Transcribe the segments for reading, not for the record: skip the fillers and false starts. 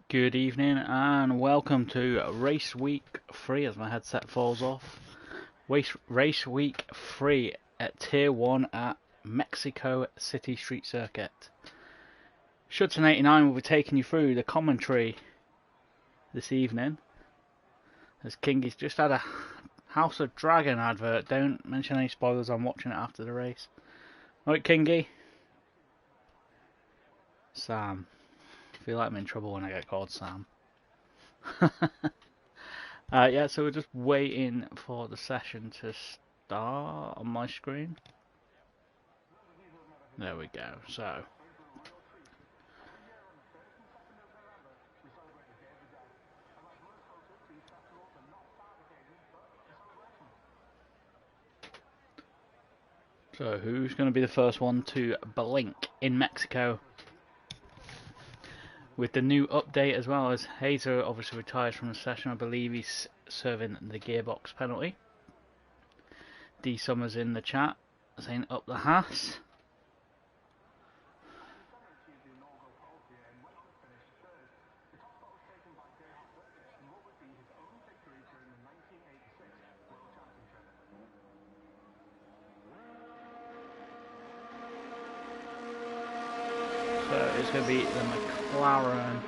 Good evening and welcome to Race Week 3 as my headset falls off. Race Week 3 at Tier 1 at Mexico City Street Circuit. Shudson89 will be taking you through the commentary this evening. As Kingy's just had a House of Dragon advert. Don't mention any spoilers, I'm watching it after the race. Right, Kingy? Sam. I feel like I'm in trouble when I get called Sam. Yeah, so we're just waiting for the session to start on my screen. There we go. So who's going to be the first one to blink in Mexico? With the new update, as well as Hazer obviously retires from the session. I believe he's serving the gearbox penalty. D Summers in the chat saying up the Haas. So it's going to be the McLaren.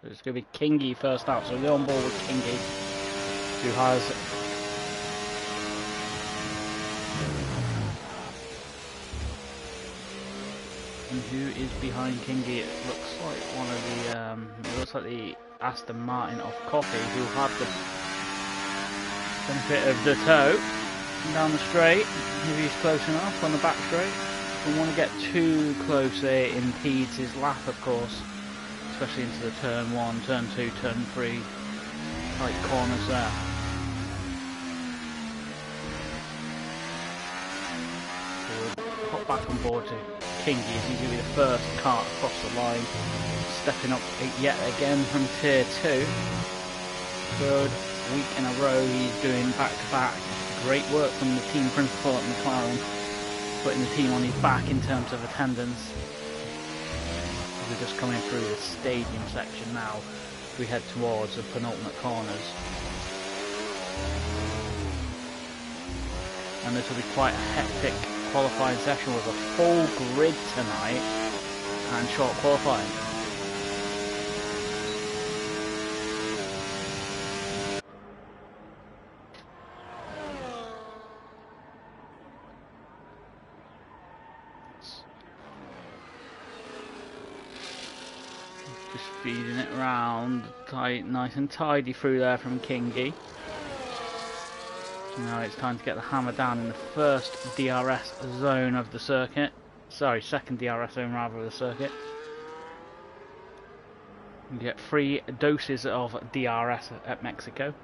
It's going to be Kingy first out, so we're on board with Kingy, who has and who is behind Kingy. It looks like one of the it looks like the Aston Martin of Coffee, who had the benefit of the toe down the straight. If he's close enough on the back straight, don't want to get too close there. It impedes his lap, of course. Especially into the turn 1, turn 2, turn 3 tight corners there. So we'll hop back on board to Kingy as he's going to be the first car across the line. Stepping up yet again from Tier 2. Third week in a row he's doing back-to-back. Great work from the team principal at McLaren, putting the team on his back in terms of attendance. We're just coming through the stadium section now. We head towards the penultimate corners. And this will be quite a hectic qualifying session with a full grid tonight and short qualifying. Just feeding it around, tight, nice and tidy through there from Kingy. So now it's time to get the hammer down in the first DRS zone of the circuit. Sorry, second DRS zone rather of the circuit. You get 3 doses of DRS at Mexico.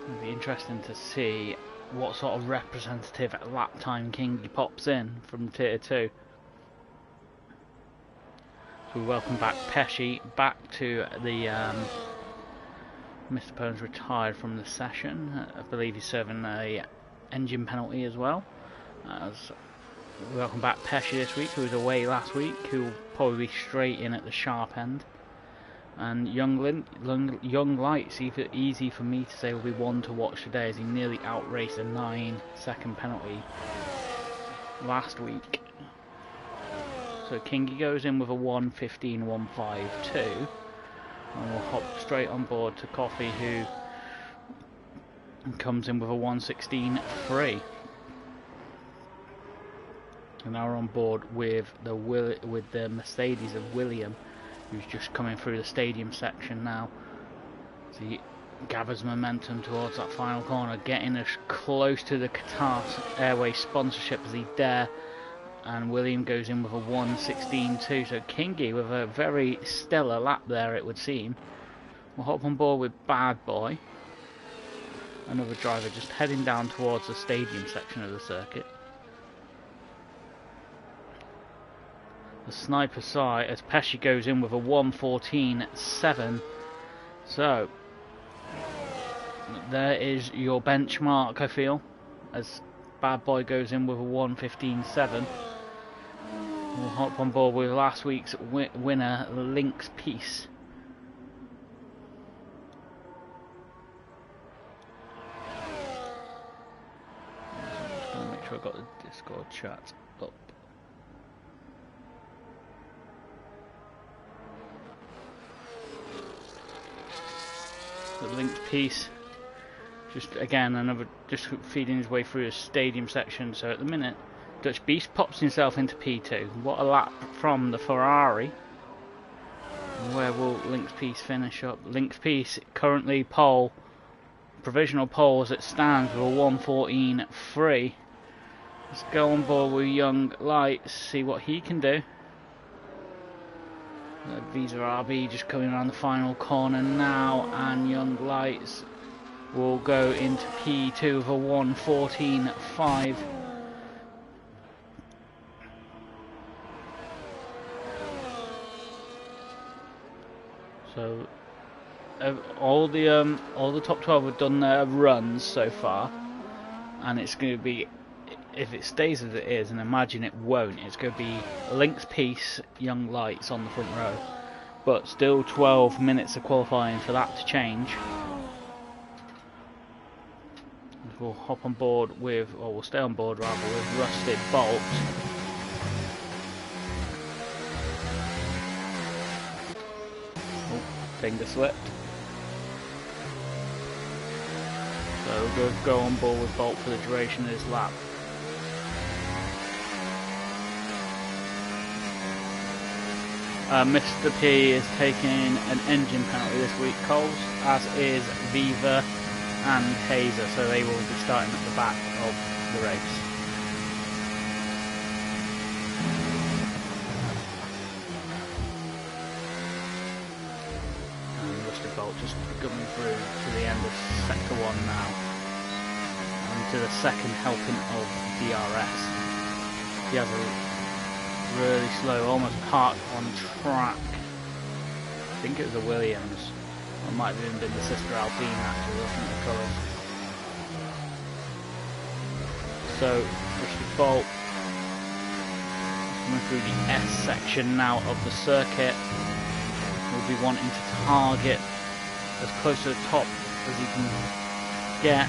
It'll be interesting to see what sort of representative lap time Kingy pops in from Tier 2. So we welcome back Pesci back to the Mr. Pone's retired from the session. I believe he's serving a engine penalty as well. As we welcome back Pesci this week, who was away last week, who will probably be straight in at the sharp end. And Young Lights, easy for me to say, will be one to watch today as he nearly outraced a 9-second penalty last week. So Kingy goes in with a 1:15.152, and we'll hop straight on board to Coffee, who comes in with a 1:16.3. And now we're on board with the Mercedes of William, who's just coming through the stadium section now. So he gathers momentum towards that final corner, getting as close to the Qatar Airways sponsorship as he dare. And William goes in with a 1:16.2, so Kingy with a very stellar lap there, it would seem. We'll hop on board with Bad Boy, another driver just heading down towards the stadium section of the circuit. The sniper side as Pesci goes in with a 1:14.7, so there is your benchmark, I feel, as Bad Boy goes in with a 1:15.7. We'll hop on board with last week's winner, Link's Peace. I'm just going to make sure I've got the Discord chat up. The Link's Peace, just again another, just feeding his way through the stadium section. So at the minute, Dutch Beast pops himself into P2. What a lap from the Ferrari. Where will Link's Peace finish up? Link's Peace currently pole, provisional pole as it stands, with a 1:14.3. Let's go on board with Young Lights, see what he can do. Visa RB just coming around the final corner now, and Young Lights will go into P2 with a 1:14.5. So all the top 12 have done their runs so far, and it's going to be, if it stays as it is, and imagine it won't, it's going to be Link's Peace, Young Lights on the front row, but still 12 minutes of qualifying for that to change. We'll hop on board with, or we'll stay on board rather, with Rusted Bolt. Finger slipped. So we'll go on board with Bolt for the duration of this lap. Mr. P is taking an engine penalty this week, Coles, as is Viva and Hazer, so they will be starting at the back of the race. Bolt just coming through to the end of sector 1 now, and to the second helping of DRS. He has a really slow, almost parked on track, I think it was a Williams, or it might have even been the sister Alpine actually, looking at the colours. So Rusted Bolt coming through the S section now of the circuit. Will be wanting to target as close to the top as he can get.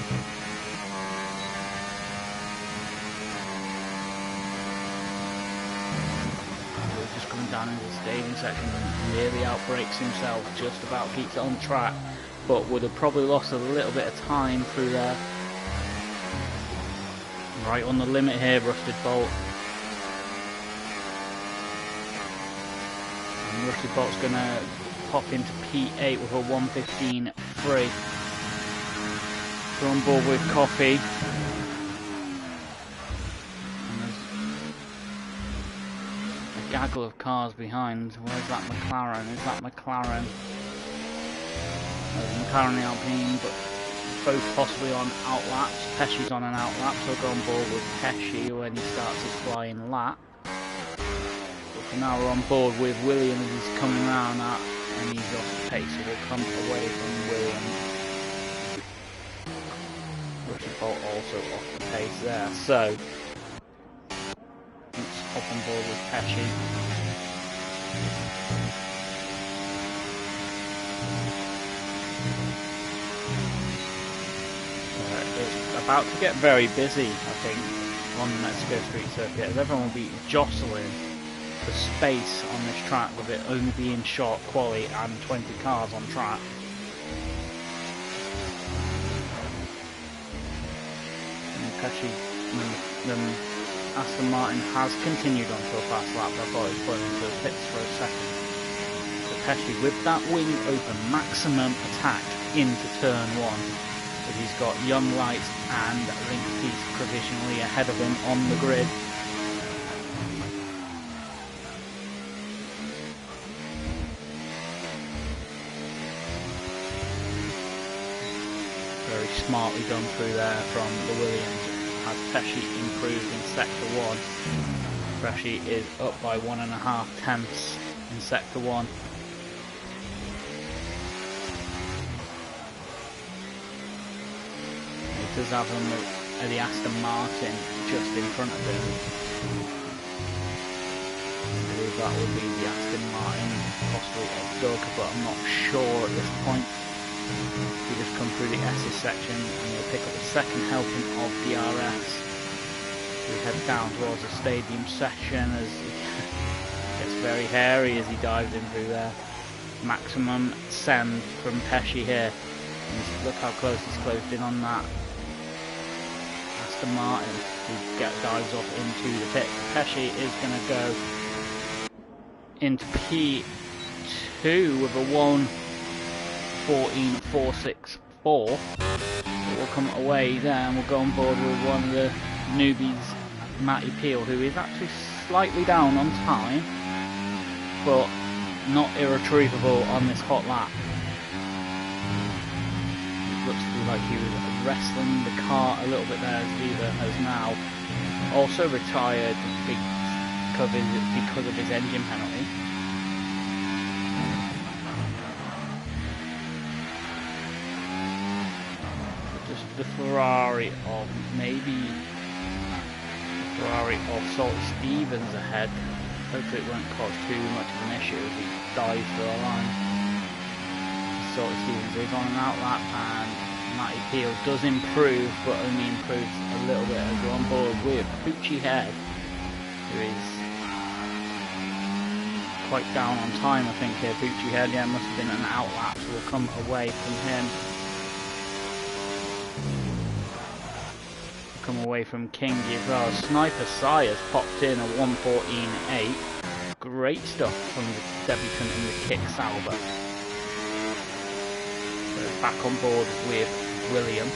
He's just coming down into the staging section and really outbreaks himself, just about keeps it on track, but would have probably lost a little bit of time through there. Right on the limit here, Rusted Bolt. And Rusted Bolt's going to pop into P8 with a 1:15.3. We're on board with Coffee. And there's a gaggle of cars behind. Where's that McLaren? Is that McLaren? There's McLaren and Alpine, but both possibly on outlaps. Pesci's on an outlap, so we'll go on board with Pesci when he starts his flying lap. But for now we're on board with Williams. He's coming round at, and he's off pace, so we'll come away from Williams. Rusted Bolt also off the pace there, so let's hop on board with Pesci. It's about to get very busy, I think, on the Mexico Street Circuit, as everyone will be jostling for space on this track, with it only being short quali and 20 cars on track. And Pesci, Aston Martin has continued on to a fast lap. I thought he was pulling into the pits for a second. So Pesci with that wing open, maximum attack into turn 1. But he's got Young Lights and Link's Peace provisionally ahead of him on the grid. Very smartly done through there from the Williams, as Pesci improved in sector 1. Pesci is up by 1.5 tenths in sector 1. does have the Aston Martin just in front of him. I believe that will be the Aston Martin, possibly a Doug, but I'm not sure at this point. We just come through the S's section and we'll pick up the second helping of DRS. We head down towards the stadium section as he gets very hairy as he dives in through there. Maximum send from Pesci here. And look how close he's closed in on that Aston Martin, who dives off into the pit. Pesci is going to go into P2 with a 1:14.464. We'll come away there and we'll go on board with one of the newbies, Matty Peel, who is actually slightly down on time, but not irretrievable on this hot lap. It looks to be like he was wrestling the car a little bit there, as Viva has now also retired because of his engine penalty. Just the Ferrari of Salty Stevens ahead. Hopefully it won't cause too much of an issue if he dives through our line. Salty Stevens is on an outlap and Matty Peel does improve, but only improves a little bit as we're on board with Poochie Head, who is quite down on time, I think here. Poochie Head, yeah, must have been an outlap, so we'll come away from him. Come away from Kingy as well. Sniper Sire's popped in a 1:14.8. Great stuff from the debutant in the kick Sauber. So back on board with William.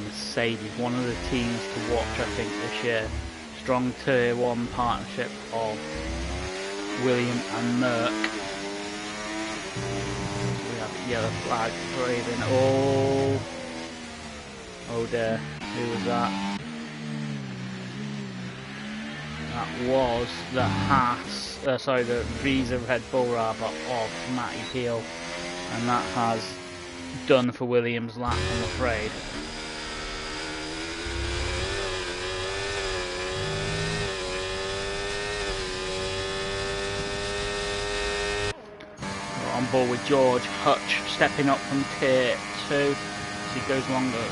Mercedes, one of the teams to watch, I think, this year. Strong Tier 1 partnership of William and Merck. Yellow flag waving. Oh dear, who was that? That was the the Visa Red Bull Rubber of Matty Peel, and that has done for Williams' lap, I'm afraid. On board with George Hutch, stepping up from Tier 2 as he goes along the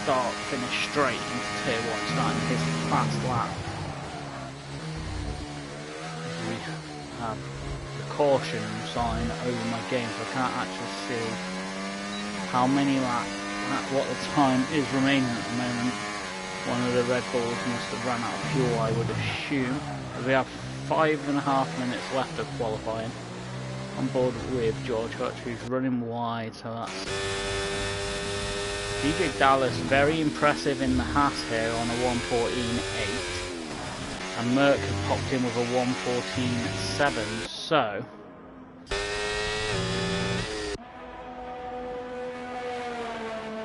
start finish straight into Tier 1, starting his fast lap. We have the caution sign over my game, so I can't actually see how many laps, what the time is remaining at the moment. One of the Red Bulls must have run out of fuel, I would assume, as we have 5.5 minutes left of qualifying. On board with George Hutch, who's running wide, so that's DJ Dallas, very impressive in the Haas here on a 1:14.8, and Merck has popped in with a 1:14.7, so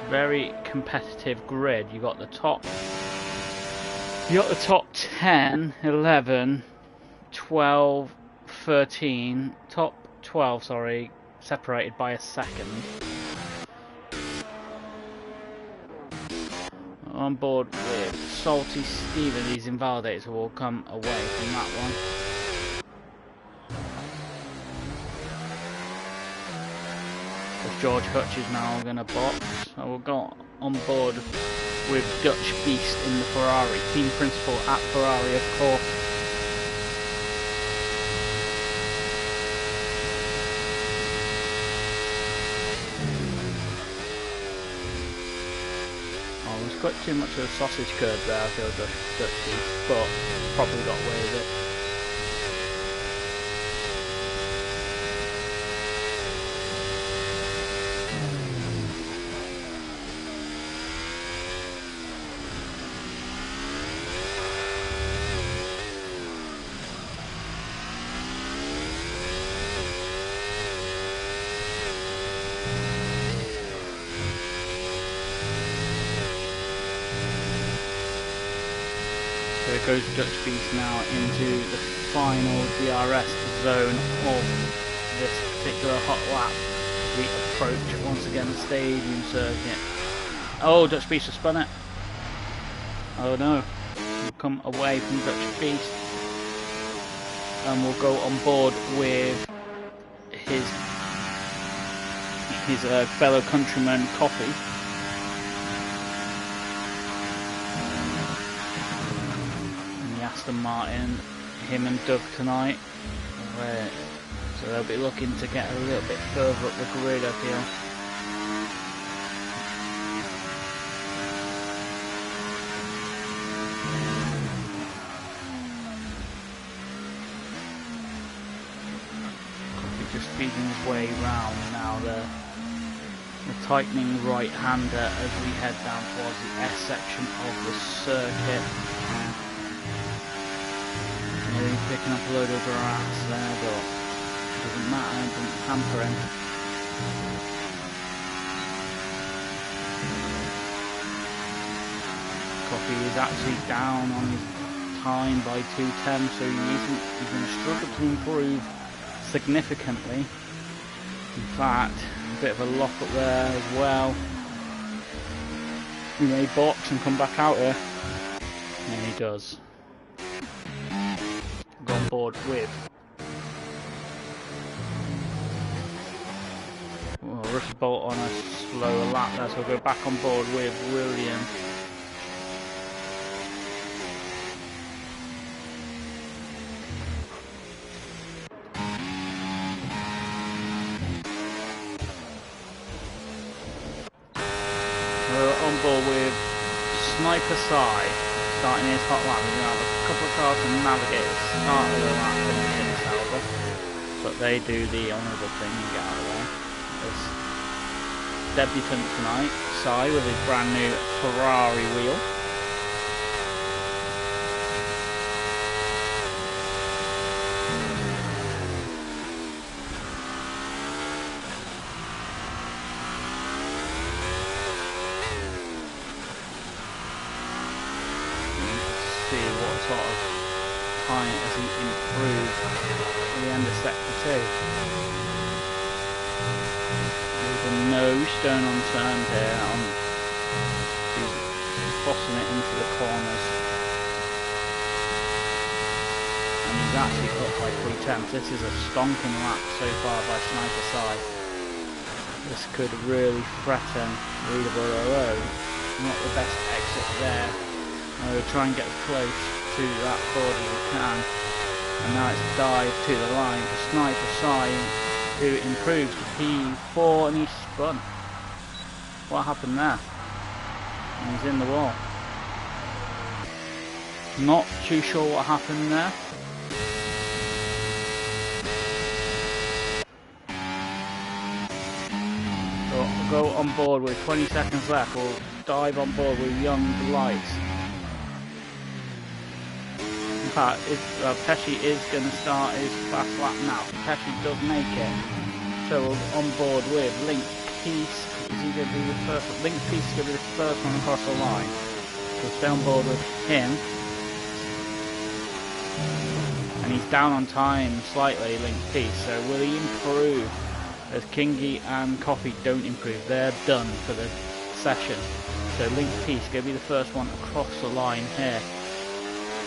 very competitive grid. You got the top 10, 11, 12, 13, top 12, sorry, separated by a second. On board with Salty Stevens, he's invalidated, so we'll come away from that one. So George Hutch is now going to box, so we'll go on board with Dutch Beast in the Ferrari, team principal at Ferrari, of course. Quite too much of a sausage curd there, I feel, Dutch Beast, but probably got away with it. There goes Dutch Beast now into the final DRS zone of this particular hot lap. We approach once again the stadium circuit. Oh, Dutch Beast has spun it. Oh no. We'll come away from Dutch Beast and we'll go on board with his fellow countryman Coffee. And the Aston Martin, him and Doug tonight. So they'll be looking to get a little bit further up the grid, I feel. Coffee just feeding his way round now. The tightening right-hander as we head down towards the S section of the circuit. Nearly picking up a load of grass there, but doesn't matter, it doesn't hamper him. Coffee is actually down on his time by 2:10, so he's going to struggle to improve significantly. In fact, a bit of a lock up there as well. He may box and come back out here. And he does. Go on board with Russell Bolt on a slower lap there, so we'll go back on board with William. We're on board with Sniper Side, starting his hot lap. We're going to have a couple of cars and navigators start of the lap in the Sauber, but they do the honourable thing and get out of there. Debutant tonight, Sai with his brand new Ferrari wheel. Let's see what sort of time has he improved at the end of sector 2. No stone unturned here. He's bossing it into the corners. And he's actually cut by 3 tenths. This is a stonking lap so far by Sniper Side. This could really threaten Leaderboard, although not the best exit there. We'll try and get as close to that board as we can. And now it's dive to the line for Sniper Side, who improves to P4 and he's spun. What happened there? And he's in the wall. Not too sure what happened there. So we'll go on board with 20 seconds left. We'll dive on board with Young Delights. In fact, Pesci is going to start his fast lap now. Pesci does make it. So we're on board with Link Peace. Is he going to be the first? Link Peace is going to be the first one across the line. So stay on board with him. And he's down on time slightly, Link Peace. So will he improve? As Kingy and Coffee don't improve. They're done for the session. So Link Peace going to be the first one across the line here.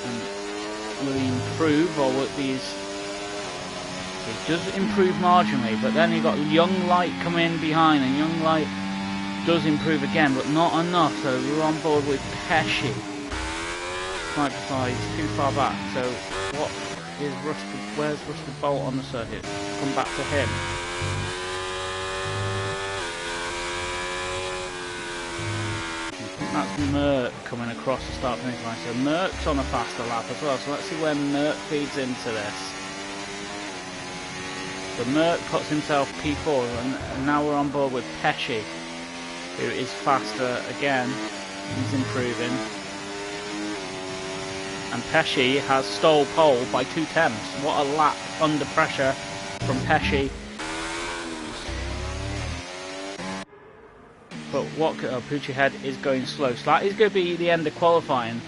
And will he improve, or will these? He does improve marginally, but then you've got Young Light come in behind, and Young Light does improve again, but not enough. So we're on board with Pesci. Sniper Side is too far back. So what is Rusted? Where's Rusted Bolt on the circuit? Come back to him. That's Merck coming across the start finish line. So Merck's on a faster lap as well. So let's see where Merck feeds into this. So Merck puts himself P4, and now we're on board with Pesci, who is faster again. He's improving. And Pesci has stole pole by 2 tenths. What a lap under pressure from Pesci. But what Pucci Head is going slow. So that is going to be the end of qualifying.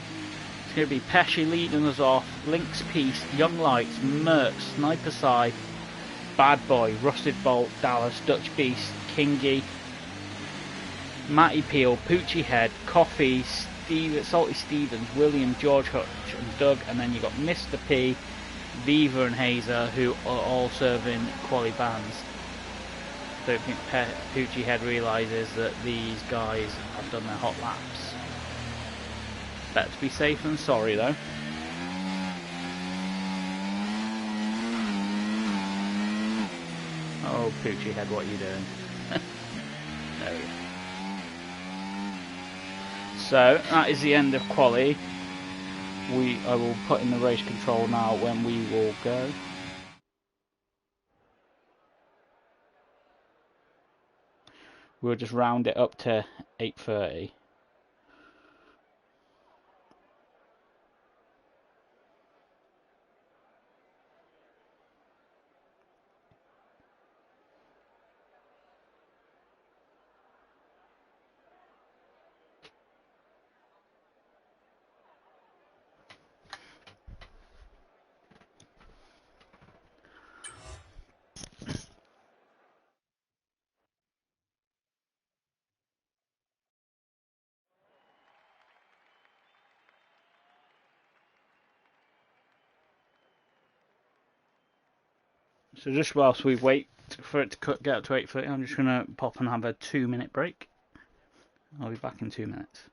It's going to be Pesci leading us off, Link's Peace, Young Lights, Merck, Sniper Side, Bad Boy, Rusted Bolt, Dallas, Dutch Beast, Kingy, Matty Peel, Poochie Head, Coffee, Salty Stevens, William, George Hutch and Doug, and then you got Mr. P, Viva and Hazer, who are all serving quali bands. Don't think Poochie Head realises that these guys have done their hot laps. Better to be safe than sorry though. Oh, Poochie Head, what are you doing? No. So, that is the end of quali. I will put in the race control now when we will go. We'll just round it up to 8:30. So just whilst we wait for it to get up to 8:30, I'm just going to pop and have a 2-minute break. I'll be back in 2 minutes.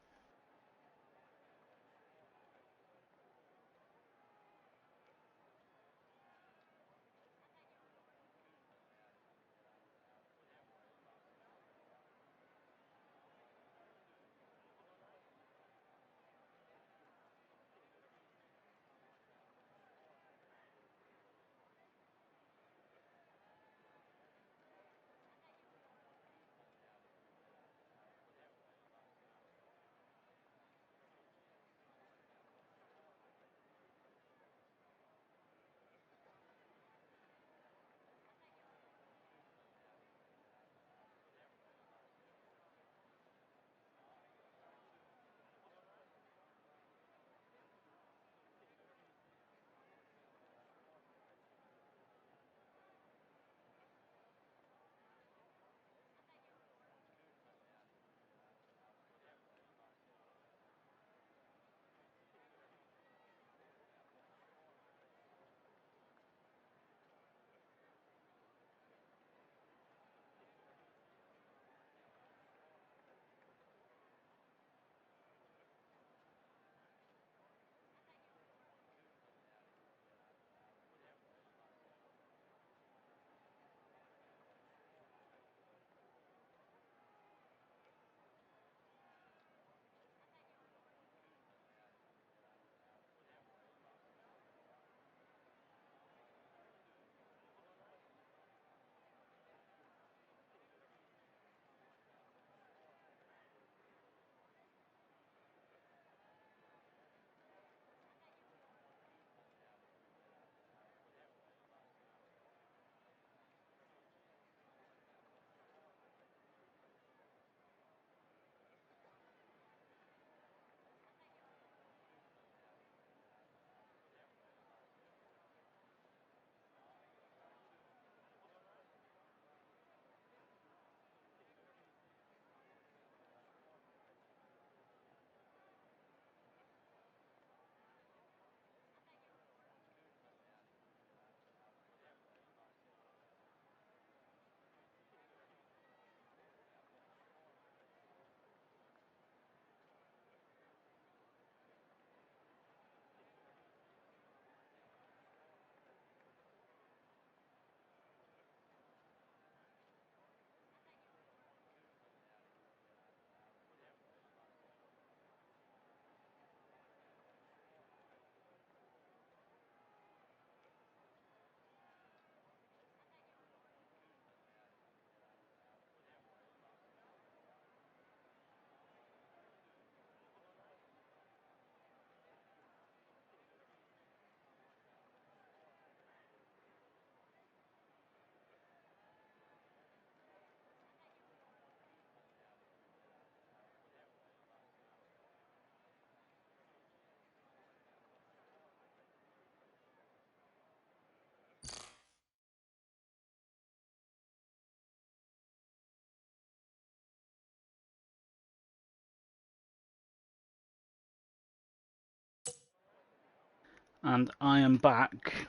And I am back,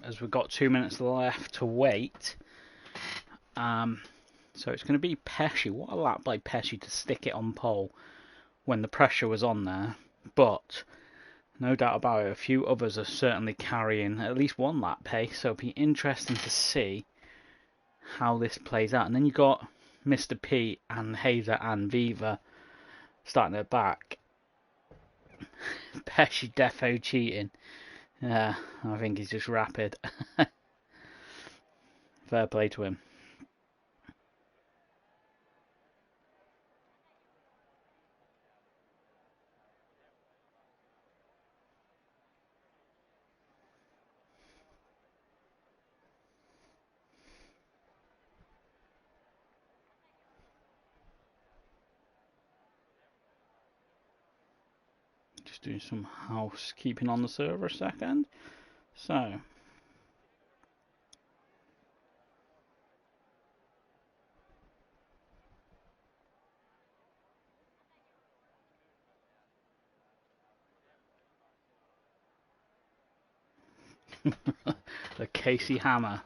as we've got 2 minutes left to wait. So it's going to be Pesci. What a lap by Pesci to stick it on pole when the pressure was on there. But no doubt about it, a few others are certainly carrying at least one lap pace. So it'll be interesting to see how this plays out. And then you got Mr. P and Hazer and Viva starting at the back. Pesci defo cheating. Yeah, I think he's just rapid. Fair play to him. Just doing some housekeeping on the server a second. So. The Casey Hammer.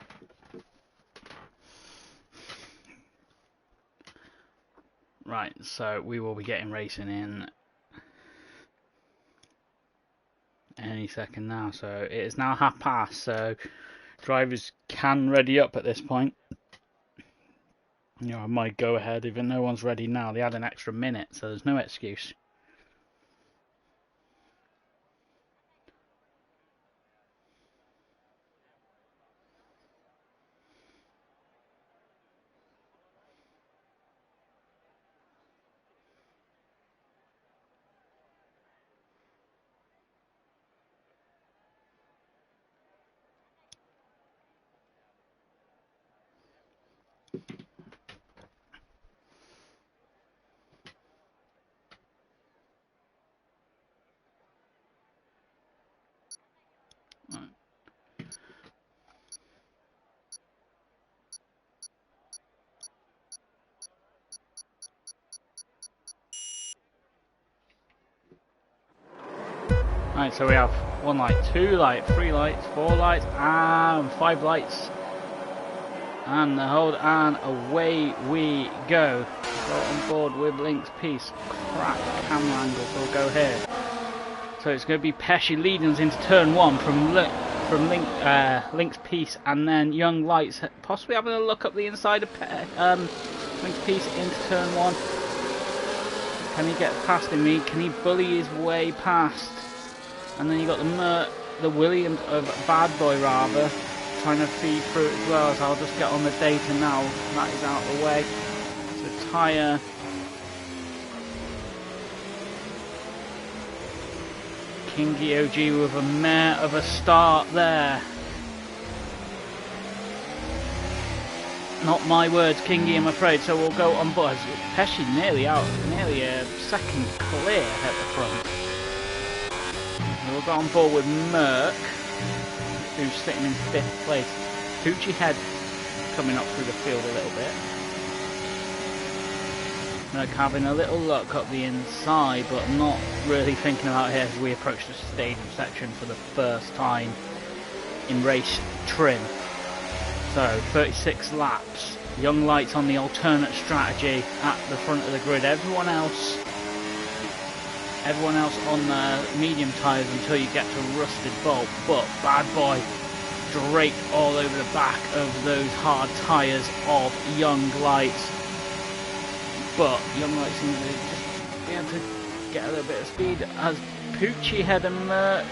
Right, so we will be getting racing in any second now. So it is now past, so drivers can ready up at this point. You know, I might go ahead even no one's ready now. They had an extra minute, so there's no excuse. Right, so we have 1 light, 2 light, 3 lights, 4 lights, and 5 lights. And the hold, and away we go. Go on board with Link's Piece. Crap camera angle, so we'll go here. So it's going to be Pesci leading us into turn 1 from Link's Piece, and then Young Lights possibly having a look up the inside of Link's Piece into turn 1. Can he get past him? Can he bully his way past? And then you got the Williams of Bad Boy rather trying to feed through it as well. So I'll just get on the data now. That is out of the way. So tyre. Kingy OG with a mare of a start there. Not my words, Kingy, I'm afraid. So we'll go on board. Pesci nearly out, nearly a second clear at the front. We'll go on board with Merck, who's sitting in 5th place. Poochie Head coming up through the field a little bit. Merck having a little look up the inside, but not really thinking about it as we approach the stadium section for the first time in race trim. So 36 laps. Young Lights on the alternate strategy at the front of the grid. Everyone else on the medium tyres until you get to Rusted Bolt, but Bad Boy draped all over the back of those hard tyres of Young Lights. But Young Lights seems to just be able to get a little bit of speed as Poochie Head and Merck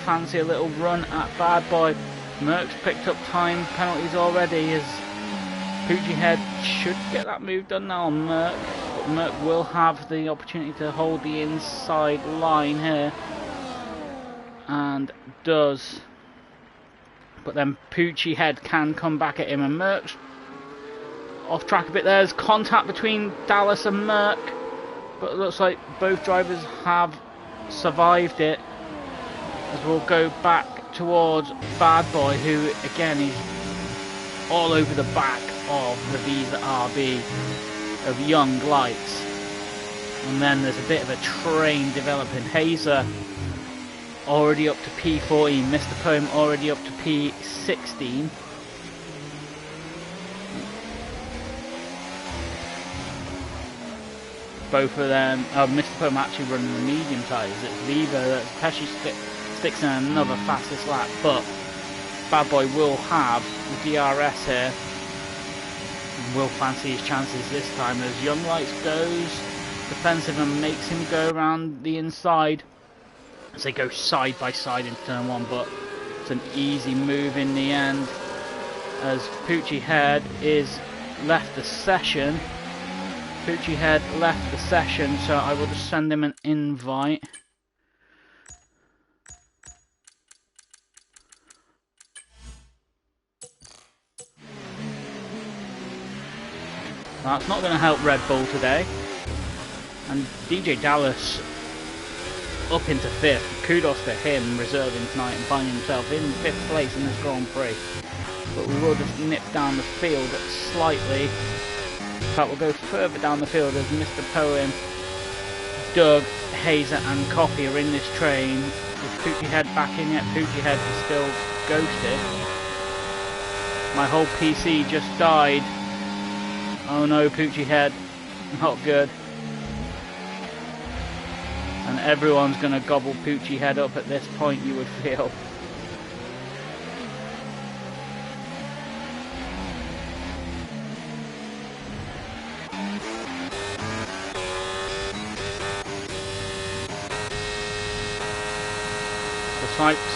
fancy a little run at Bad Boy. Merck's picked up time penalties already as Poochie Head should get that move done now on Merck. Merck will have the opportunity to hold the inside line here, and does, but then Poochie Head can come back at him, and Merck's off track a bit. There's contact between Dallas and Merck, but it looks like both drivers have survived it, as we'll go back towards Bad Boy, who again is all over the back of the Visa RB of Young Lights. And then there's a bit of a train developing. Hazer already up to P14. Mr. Poem already up to P16. Both of them, Mr. Poem actually running the medium tyres. It's Viva that Pesci sticks in another fastest lap, but Bad Boy will have the DRS here. Will fancy his chances this time as Young Lights goes defensive and makes him go around the inside as they go side by side into turn 1, but it's an easy move in the end as Poochie Head is left the session. Poochie Head left the session, so I will just send him an invite. That's not going to help Red Bull today. And DJ Dallas up into 5th. Kudos to him reserving tonight and finding himself in 5th place in this Grand Prix. But we will just nip down the field slightly. In fact, we'll go further down the field as Mr. Poem, Doug, Hazer and Coffee are in this train. With Poochie Head backing it, Poochie Head is still ghosted. My whole PC just died. Oh no, Poochie Head, not good. And everyone's going to gobble Poochie Head up at this point, you would feel.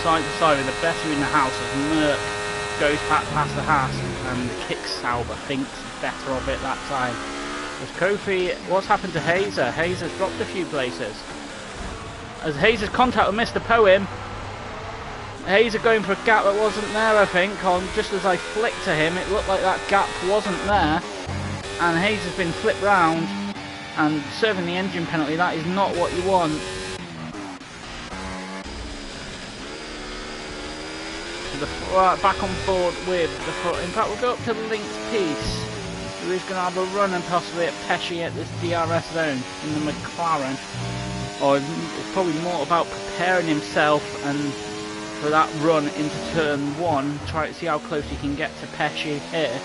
Side to side with the better in the house as Merc goes past the Haas and the Sauber thinks better of it that time. As Kofi, what's happened to Hazer? Hazer's dropped a few places. As Hazer's contact with Mr. Poem, Hazer going for a gap that wasn't there, I think. Just as I flicked to him, it looked like that gap wasn't there. And Hazer's been flipped round and serving the engine penalty. That is not what you want. Back on board with the foot. In fact, we'll go up to Link's Piece, who is going to have a run and possibly at Pesci at this DRS zone in the McLaren. Or it's probably more about preparing himself and for that run into turn 1. Try to see how close he can get to Pesci here.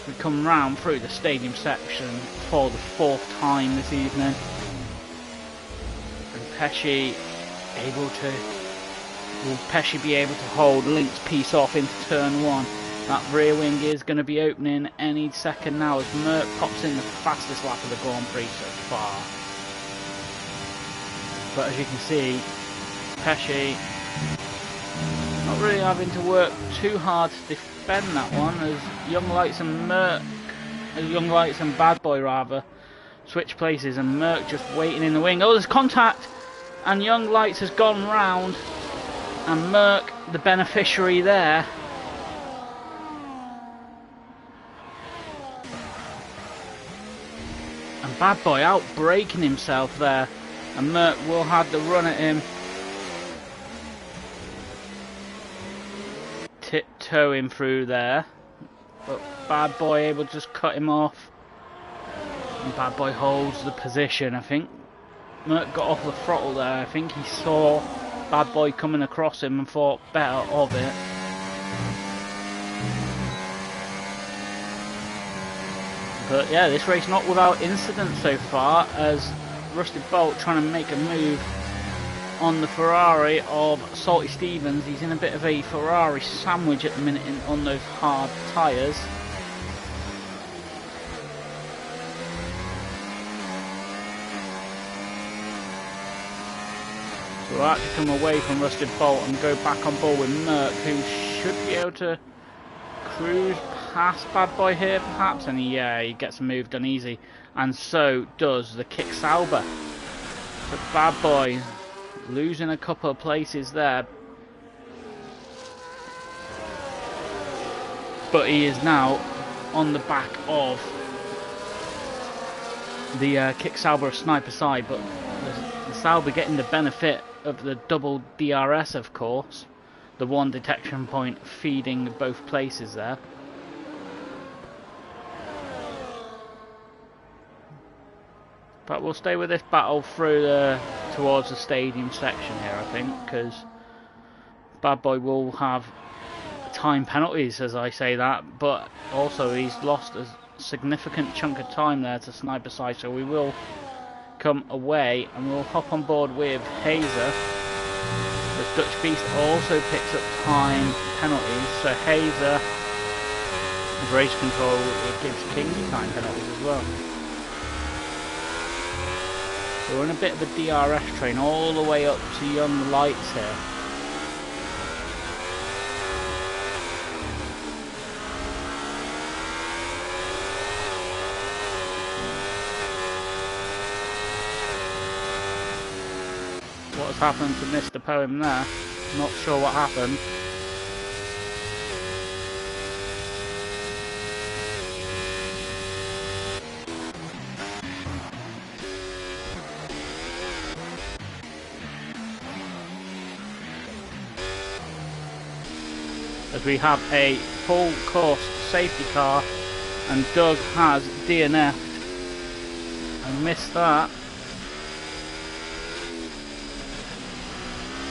We come round through the stadium section for the 4th time this evening. And Pesci able to... Will Pesci be able to hold Link's Piece off into turn 1? That rear wing is going to be opening any second now as Merc pops in the fastest lap of the Grand Prix so far. But as you can see, Pesci not really having to work too hard to defend that one as Young Lights and Bad Boy rather switch places and Merc just waiting in the wing. Oh, there's contact and Young Lights has gone round. And Merc, the beneficiary there. And Bad Boy out braking himself there. And Merc will have the run at him. Tiptoe him through there. But Bad Boy able to just cut him off. And Bad Boy holds the position, I think. Merc got off the throttle there. I think he saw Bad Boy coming across him and thought better of it. But yeah, this race not without incident so far as Rusty Bolt trying to make a move on the Ferrari of Salty Stevens. He's in a bit of a Ferrari sandwich at the minute on those hard tyres. So we'll actually come away from Rusted Bolt and go back on board with Merc, who should be able to cruise past Bad Boy here perhaps, and he gets a move done easy, and so does the Sauber. But Bad Boy losing a couple of places there, but he is now on the back of the Sauber Sniper side, but the Sauber getting the benefit of the double DRS, of course, the one detection point feeding both places there. But we'll stay with this battle through the towards the stadium section here, I think, because Bad Boy will have time penalties as I say that, but also he's lost a significant chunk of time there to Sniper Side, so we will come away and we'll hop on board with Hazer. The Dutch Beast also picks up time penalties, so Hazer with race control, it gives Kingy time penalties as well. So we're in a bit of a DRS train all the way up to Young Lights here. What's happened to Mr. Poem there? Not sure what happened. As we have a full course safety car and Doug has DNF'd and missed that.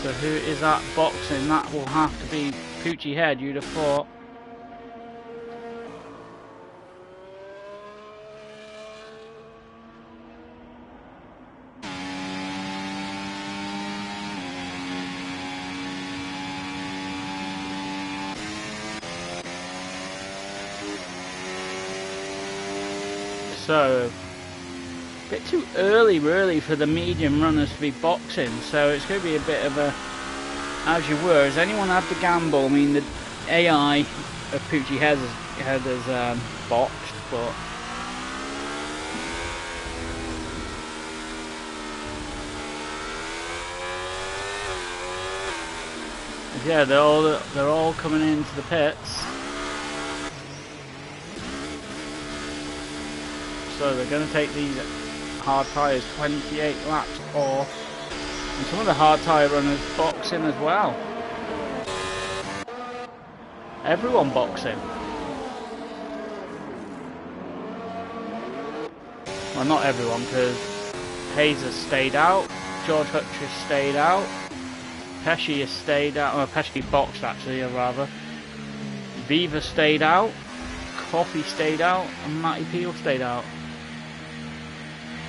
So who is that boxing? That will have to be Poochie Head, you'd have thought. So, a bit too early really for the medium runners to be boxing, so it's going to be a bit of a as you were. Has anyone had the gamble? I mean, the AI of Poochie Head has boxed, but yeah, they're all coming into the pits. So they're going to take these hard tyres 28 laps off. And some of the hard tyre runners boxing as well. Everyone boxing. Well, not everyone, because Hazer stayed out, George Hutchins stayed out, Pesci has stayed out, well, Pesci boxed actually, rather. Viva stayed out, Coffee stayed out, and Matty Peel stayed out.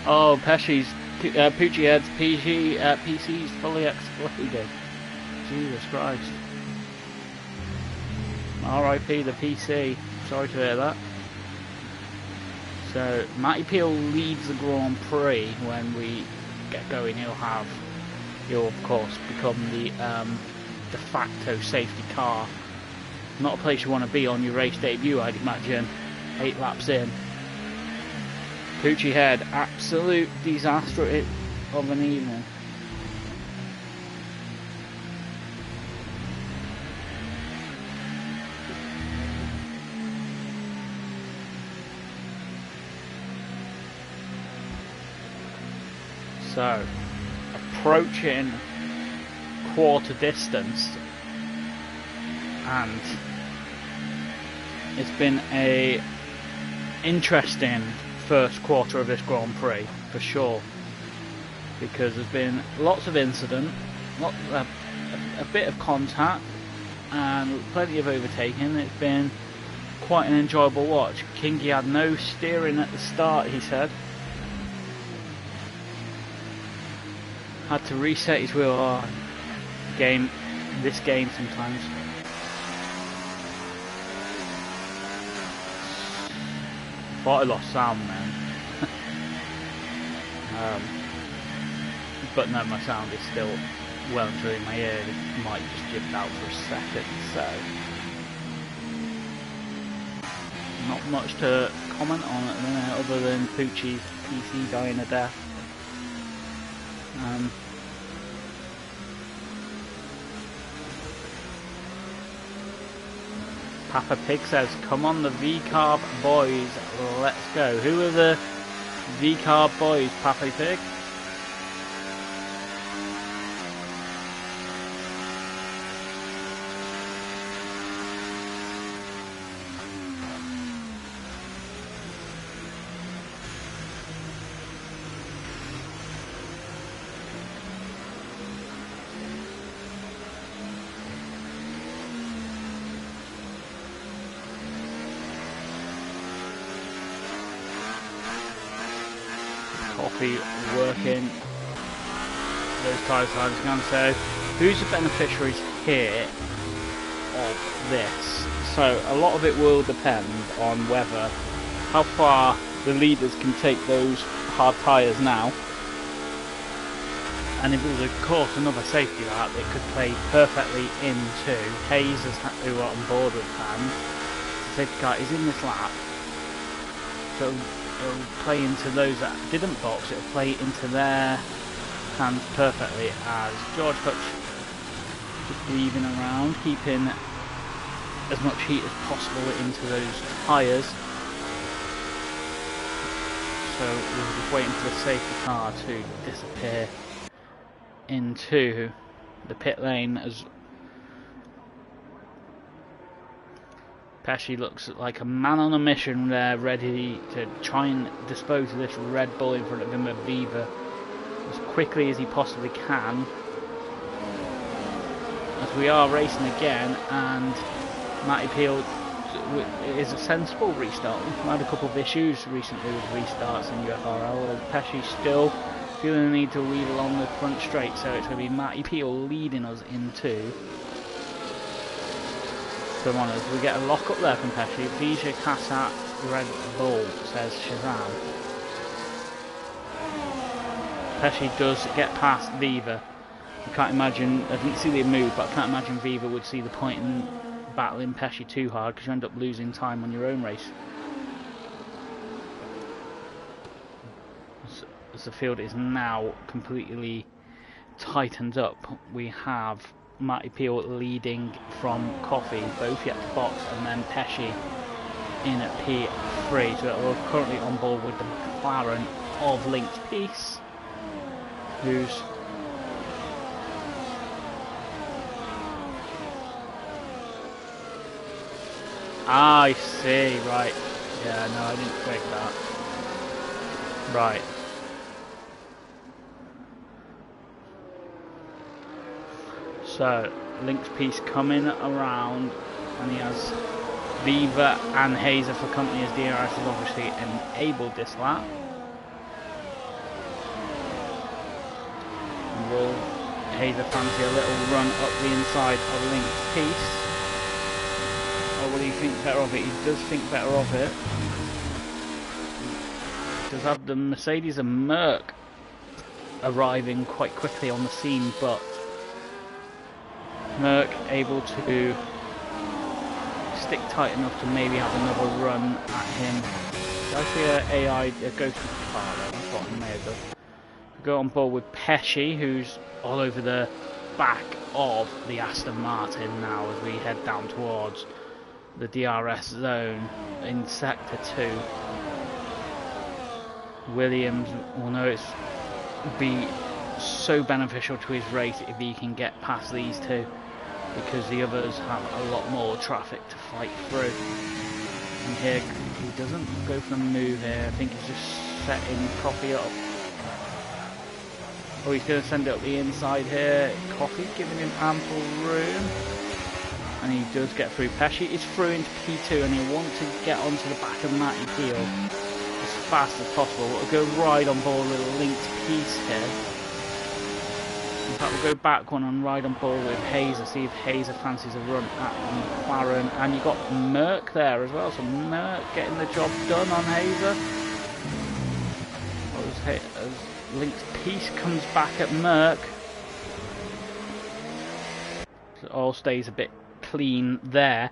Oh, Pesci's, Poochie Head's PC's fully exploded. Jesus Christ. RIP the PC. Sorry to hear that. So, Matty Peel leads the Grand Prix when we get going. He'll of course become the de facto safety car. Not a place you want to be on your race debut, I'd imagine. 8 laps in. Poochie Head, absolute disaster of an evening. So, approaching quarter distance, and it's been a interesting first quarter of this Grand Prix for sure, because there's been lots of incident, a bit of contact and plenty of overtaking. It's been quite an enjoyable watch. Kingy had no steering at the start, he said. Had to reset his wheel. Oh, this game sometimes. Thought I lost sound, man. But no, my sound is still well and truly in my ear. It might just jibbed out for a second, so not much to comment on at the minute other than Poochie's PC dying a death. Papa Pig says, come on the V-Carb boys, let's go. Who are the V-Carb boys, Papa Pig? Coffee working those tyre signs again. So who's the beneficiaries here of this? So a lot of it will depend on whether how far the leaders can take those hard tyres now. And if it was, of course, another safety lap, it could play perfectly into Hayes, who are on board with Ham. The safety car is in this lap, so it'll play into those that didn't box. It'll play into their hands perfectly as George Hutch just weaving around, keeping as much heat as possible into those tyres. So we're just waiting for the safety car to disappear into the pit lane as Pesci looks like a man on a mission there, ready to try and dispose of this Red Bull in front of him, Viva, as quickly as he possibly can. As we are racing again, and Matty Peel is a sensible restart. We've had a couple of issues recently with restarts in UFRL. Pesci still feeling the need to weave along the front straight, so it's going to be Matty Peel leading us into the runners. We get a lock up there from Pesci. Vija Kassat Red Bull, says Shazam. Pesci does get past Viva. I can't imagine, I didn't see the move, but I can't imagine Viva would see the point in battling Pesci too hard, because you end up losing time on your own race. As the field is now completely tightened up, we have Matty Peel leading from Coffee, both yet to box, and then Pesci in at P3. So we're currently on board with the McLaren of Link's Peace, who's I see, right. Yeah, no, I didn't expect that. Right. So, Link's Piece coming around, and he has Viva and Hazer for company, as DRS has obviously enabled this lap. Will Hazer fancy a little run up the inside of Link's Piece? Or will he think better of it? He does think better of it. He does have the Mercedes and Merc arriving quite quickly on the scene, but Merc able to stick tight enough to maybe have another run at him. Did I see an AI, a ghost car there? That's what I may have done. We go on board with Pesci, who's all over the back of the Aston Martin now as we head down towards the DRS zone in Sector 2. Williams will know it's be so beneficial to his race if he can get past these two, because the others have a lot more traffic to fight through. And here he doesn't go for the move here. I think he's just setting Coffee up. Oh, he's going to send it up the inside here. Coffee giving him ample room, and he does get through. Pesci is through into P2, and he'll want to get onto the back of Matty Peel as fast as possible. We'll go right on board with a Link's Piece here. In fact, we'll go back one and ride on board with Hazer, see if Hazer fancies a run at McLaren. And you've got Merc there as well, so Merc getting the job done on Hazer. As Link's Piece comes back at Merc. So it all stays a bit clean there.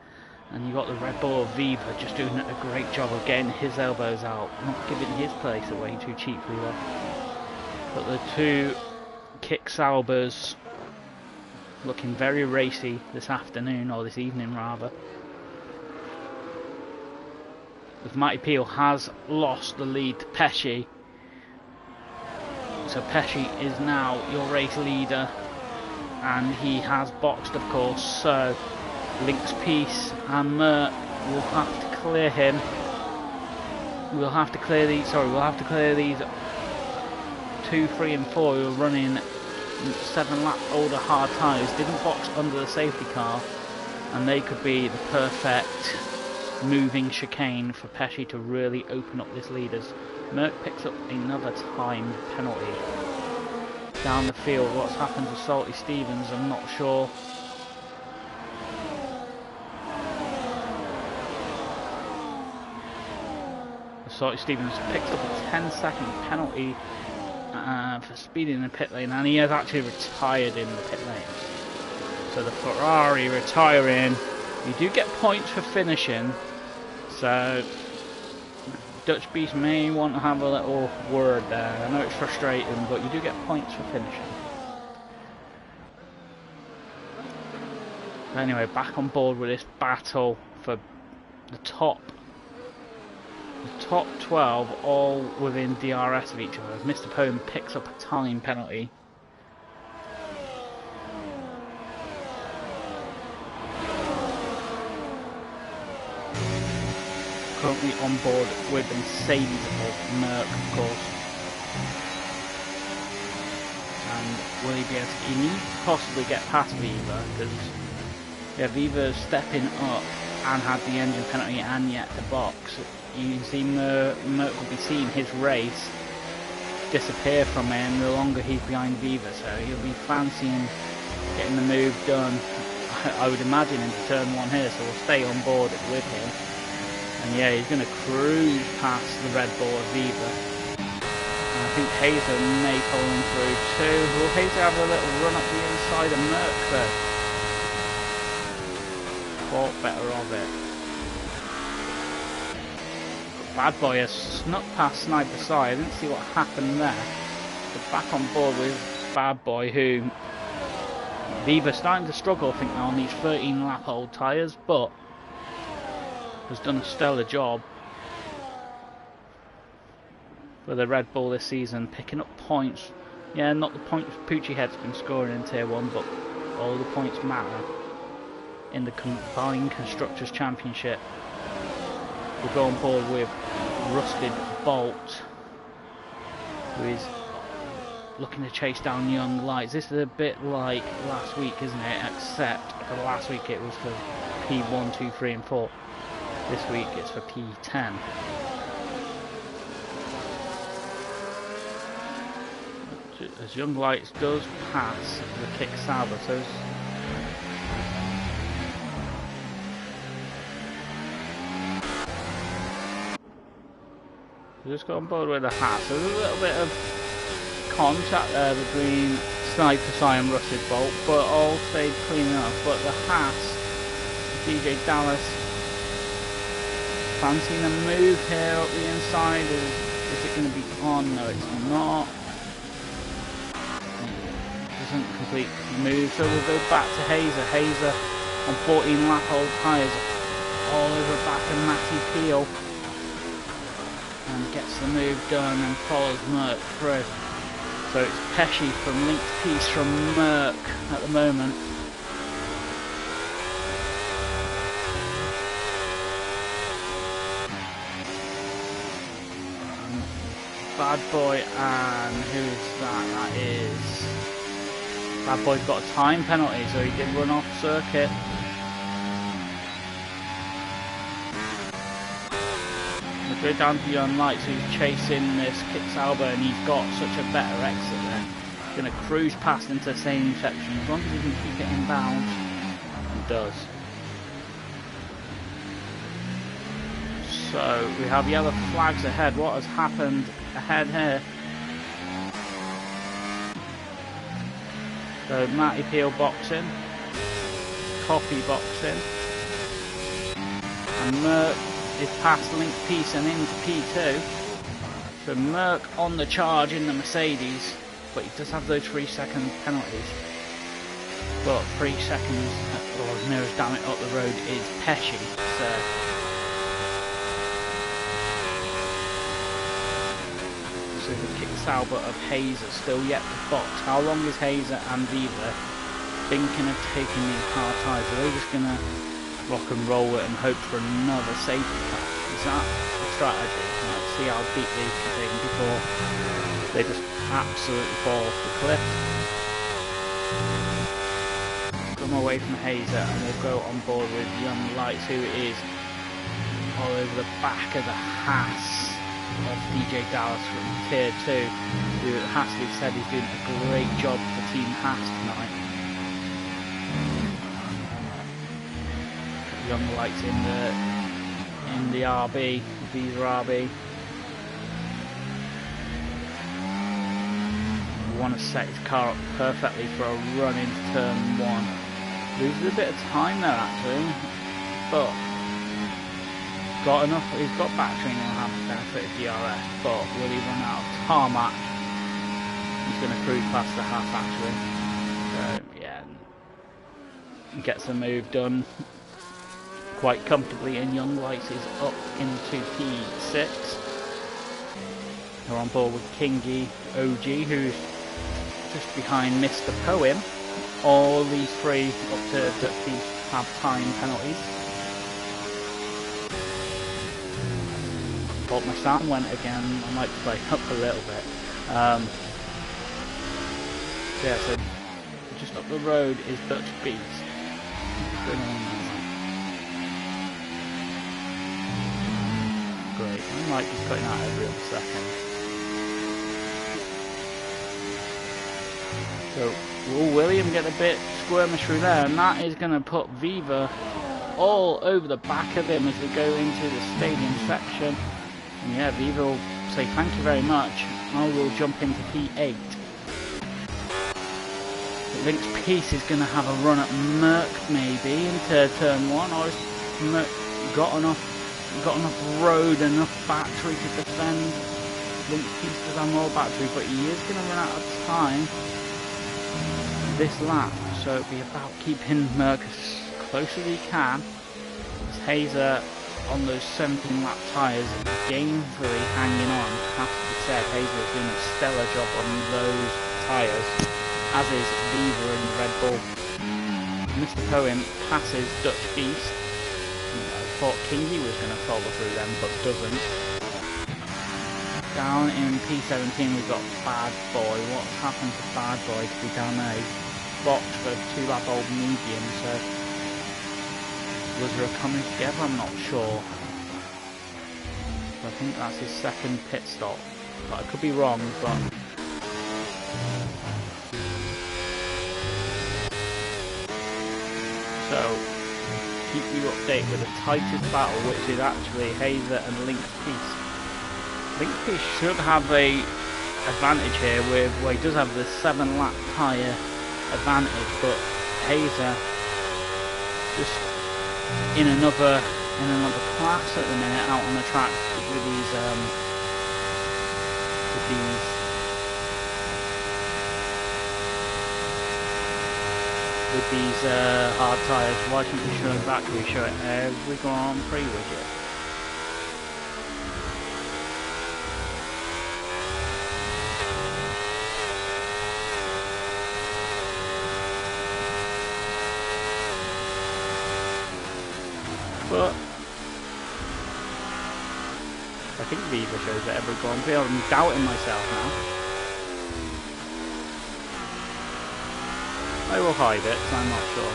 And you've got the Red Bull Viva just doing a great job of getting his elbows out, not giving his place away too cheaply though. But the two Kick Saubers looking very racy this afternoon, or this evening rather. As Matty Peel has lost the lead to Pesci. So Pesci is now your race leader, and he has boxed, of course, so Link's Piece and Merc will have to clear him. We'll have to clear these 2, 3 and 4 who are running 7 lap older hard tyres, didn't box under the safety car, and they could be the perfect moving chicane for Pesci to really open up this lead as Merck picks up another time penalty. Down the field, what's happened to Salty Stevens, I'm not sure. Salty Stevens picks up a 10-second penalty for speeding in the pit lane, and he has actually retired in the pit lane. So the Ferrari retiring. You do get points for finishing, so Dutch Beast may want to have a little word there. I know it's frustrating, but you do get points for finishing. But anyway, back on board with this battle for the top 12, all within DRS of each other. As Mr. Poem picks up a time penalty. Currently on board with the Mercedes of Merck, of course. And will he be able to, he needs to possibly get past Viva, because Viva's stepping up and had the engine penalty and yet the box. You can see Merck will be seeing his race disappear from him the longer he's behind Viva, so he'll be fancying getting the move done, I would imagine, into turn 1 here, so we'll stay on board with him. And yeah, he's going to cruise past the Red Bull of Viva. And I think Hazer may follow him through too. Will Hazer have a little run up the inside of Merck though? Thought better of it. But Bad Boy has snuck past Sniper Side. I didn't see what happened there. But back on board with Bad Boy, who Viva's starting to struggle, I think, now on these 13 lap old tyres, but has done a stellar job for the Red Bull this season, picking up points. Yeah, not the points Poochie Head's been scoring in Tier 1, but all the points matter in the combined Constructors' Championship. We'll go on board with Rusted Bolt, who is looking to chase down Young Lights. This is a bit like last week, isn't it? Except for last week it was for P1, 2, 3 and 4. This week it's for P10. As Young Lights does pass the Kick Sauber, so just got on board with the Haas. So there's a little bit of contact there between Sniper Side and Rusted Bolt, but all stayed clean enough. But the Haas, DJ Dallas, fancying a move here up the inside. Is it going to be on? No, it's not. Doesn't complete the move, so we'll go back to Hazer. Hazer on 14 lap old tyres, all over back of Matty Peel, and gets the move done and follows Merck through. So it's Pesci from Linked Piece from Merck at the moment. Bad Boy, and who is that? That is Bad Boy's got a time penalty, so he did run off circuit. We'll go down to Young Lights, who's chasing this Kick Sauber, and he's got such a better exit there. He's going to cruise past into the same section, as long as he can keep it in bounds. He does. So we have yellow flags ahead. What has happened ahead here? So Matty Peel boxing, Coffee boxing, and Merck is past Linked Piece and into P2. So Merck on the charge in the Mercedes, but he does have those 3-second penalties. But 3 seconds, or nearest damn it up the road, is Pesci. So the Kick Sauber of Hazer still yet to box. How long is Hazer and Viva thinking of taking these hard tyres? Are they just going to rock and roll it and hope for another safety car? Is that the strategy? Let's see how deep they can take them before they just absolutely fall off the cliff. Come away from Hazer, and we'll go on board with Young Lights, who is all over the back of the Haas of DJ Dallas from Tier 2, who Hasley said he's doing a great job for Team Haas tonight. Young Lights in the RB, Visa RB. Want to set his car up perfectly for a run into turn 1. Loses a bit of time there actually, but got enough. He's got battery and he'll have the benefit of DRS, but will he run out of tarmac? He's going to cruise past the half actually. So yeah, gets the move done quite comfortably, and Young Lights is up into P6. They're on board with Kingy OG, who's just behind Mr. Poem. All these three up to Dutchy have time penalties. But my sound went again. I might play up a little bit. Yeah, so just up the road is Dutch Beast. What's going on there? Great. I might be cutting out every other second. So, will William get a bit squirmish through there, and that is going to put Viva all over the back of him as we go into the stadium section. And yeah, Viva will say thank you very much. I will jump into P8. Link's Peace is going to have a run at Merc maybe into turn 1, or has Merc got enough road, enough battery to defend? Link's Peace does have more battery, but he is going to run out of time this lap, so it'll be about keeping Merc as close as he can. As Hazer on those 17 lap tyres gainfully hanging on. Has to be said, Hazer is doing a stellar job on those tyres, as is Viva in the Red Bull. Mr. Poem passes Dutch Beast. I thought Kingy was going to follow through them, but doesn't. Down in P17 we've got Bad Boy. What's happened to Bad Boy to be down there? Box for 2 lap old medium, so was there a coming together? I'm not sure. I think that's his second pit stop, but I could be wrong. But so keep you updated with the tightest battle, which is actually Hazer and Link's Peace. Link's Peace should have a advantage here with, well, he does have the 7 lap tyre advantage, but Hazer just in another class at the minute out on the track with these hard tyres. Why can't we show it back? We show it every Grand Prix widget. But I think Viva shows it every Grand Prix. I'm doubting myself now. I will hide it, so I'm not sure.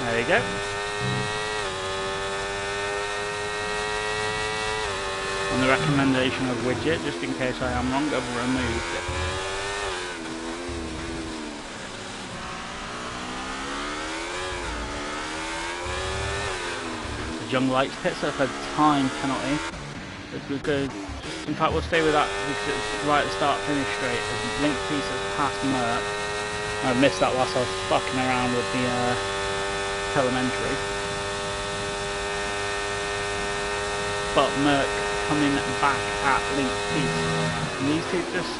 There you go. On the recommendation of widget, just in case I am wrong, I've removed it. The Young Lights pits up a time penalty. In fact, we'll stay with that because it's right at the start, finish straight. As Link's Peace has passed Merc. I missed that whilst I was fucking around with the telemetry. But Merc coming back at Link's Peace. And these two just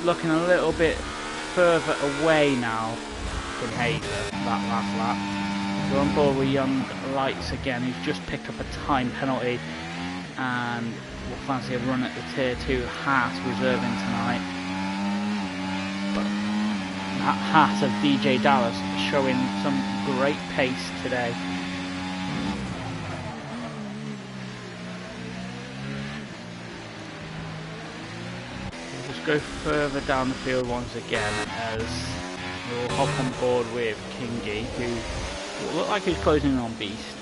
looking a little bit further away now from Hazer that last lap. We're on board with Young Lights again, who's just picked up a time penalty, and we'll fancy a run at the Tier 2 Haas reserving tonight. But that Haas of DJ Dallas showing some great pace today. go further down the field once again as we'll hop on board with Kingy, who will look like he's closing in on Beast,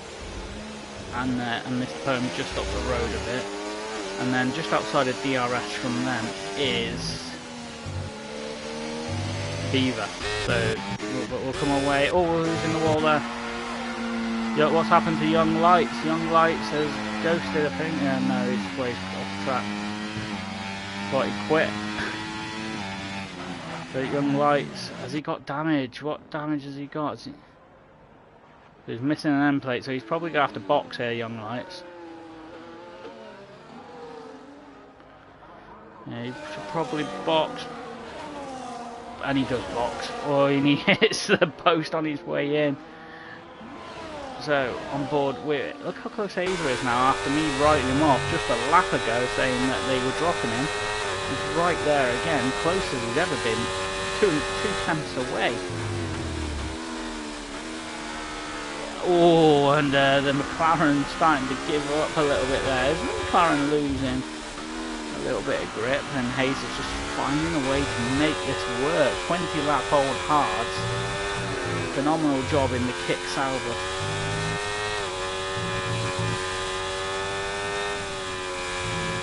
and Mr. Poem just up the road a bit, and then just outside of DRS from them is Beaver. So we'll come away. Oh, who's in the wall there? What's happened to Young Lights? Young Lights has ghosted, I think. Yeah, no, he's way off track. Thought he quit. So Young Lights, has he got damage? What damage has he got? He's missing an end plate, so he's probably going to have to box here, Young Lights. Yeah, he should probably box. And he does box. Oh, and he hits the post on his way in. So, on board with it. Look how close Hazer is now after me writing him off just a lap ago saying that they were dropping him. He's right there again, closer than he's ever been. Two tenths away. Oh, and the McLaren starting to give up a little bit there. Is McLaren losing a little bit of grip, and Hayes is just finding a way to make this work. 20 lap old hards. Phenomenal job in the kick salver.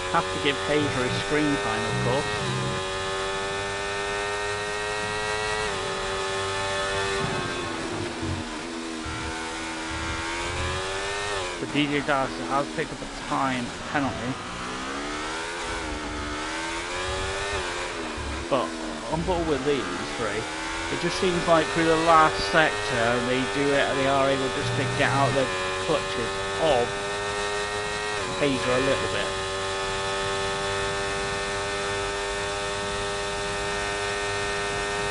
Have to give Hazer his screen time, of course. The DJ Dash has picked up a time penalty. But on board with these three, it just seems like through the last sector they are able just to get out the clutches of Hazer a little bit.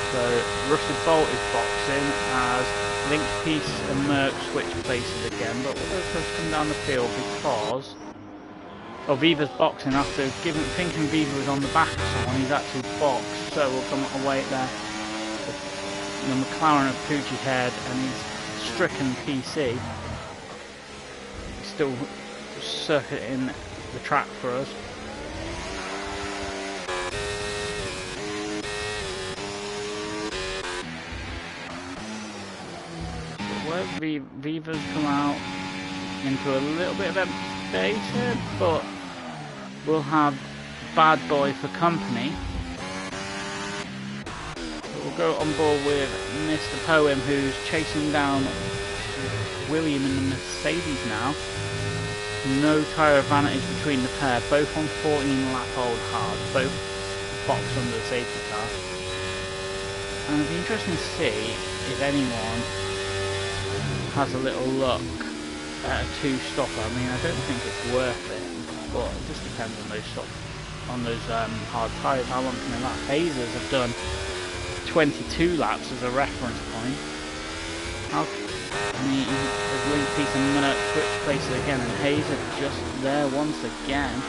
So Rusted Bolt is boxing as Link Piece and Merc switch places again, but we'll just come down the field because Viva's boxing after thinking Viva was on the back of someone. He's actually boxed, so we'll come away there. The McLaren of Poochie Head and he's stricken PC. He's still circuiting the track for us. Viva's come out into a little bit of empty space here, but we'll have Bad Boy for company. We'll go on board with Mr. Poem, who's chasing down William in the Mercedes now. No tyre advantage between the pair, both on 14 lap old hard, both boxed under the safety car. And it'll be interesting to see if anyone has a little look at a two-stopper. I mean, I don't think it's worth it, but it just depends on those hard tyres. How long can they last? Hazers have done 22 laps as a reference point. There's Link Piece and Minute switch places again, and Hazer just there once again.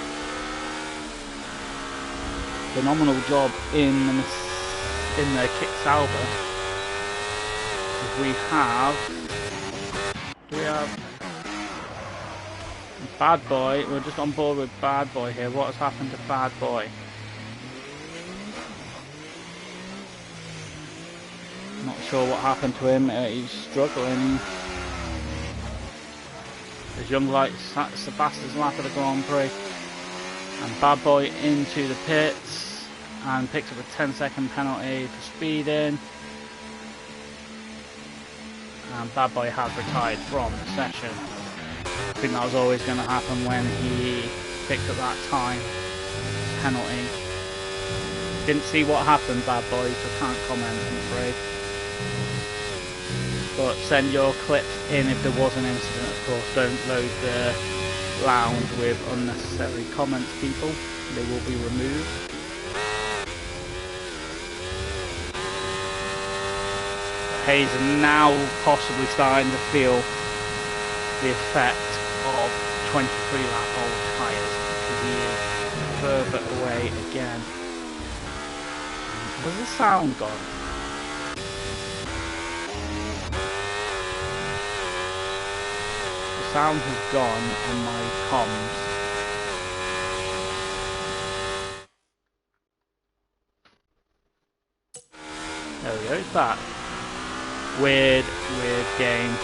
Phenomenal job in the kick salver. We have Bad Boy. We're just on board with Bad Boy here. What has happened to Bad Boy? Not sure what happened to him. He's struggling. There's Young Lights. That's the fastest lap of the Grand Prix. And Bad Boy into the pits and picks up a 10-second penalty for speeding. And Bad Boy has retired from the session. I think that was always going to happen when he picked up that time penalty. Didn't see what happened, Bad Boy, so can't comment, I'm afraid. But send your clips in if there was an incident, of course. Don't load the lounge with unnecessary comments, people. They will be removed. Hayes are now possibly starting to feel the effect of 23 lap old tyres, because he is further away again. Has the sound gone? The sound has gone on my comms. There we go, it's back. Weird game.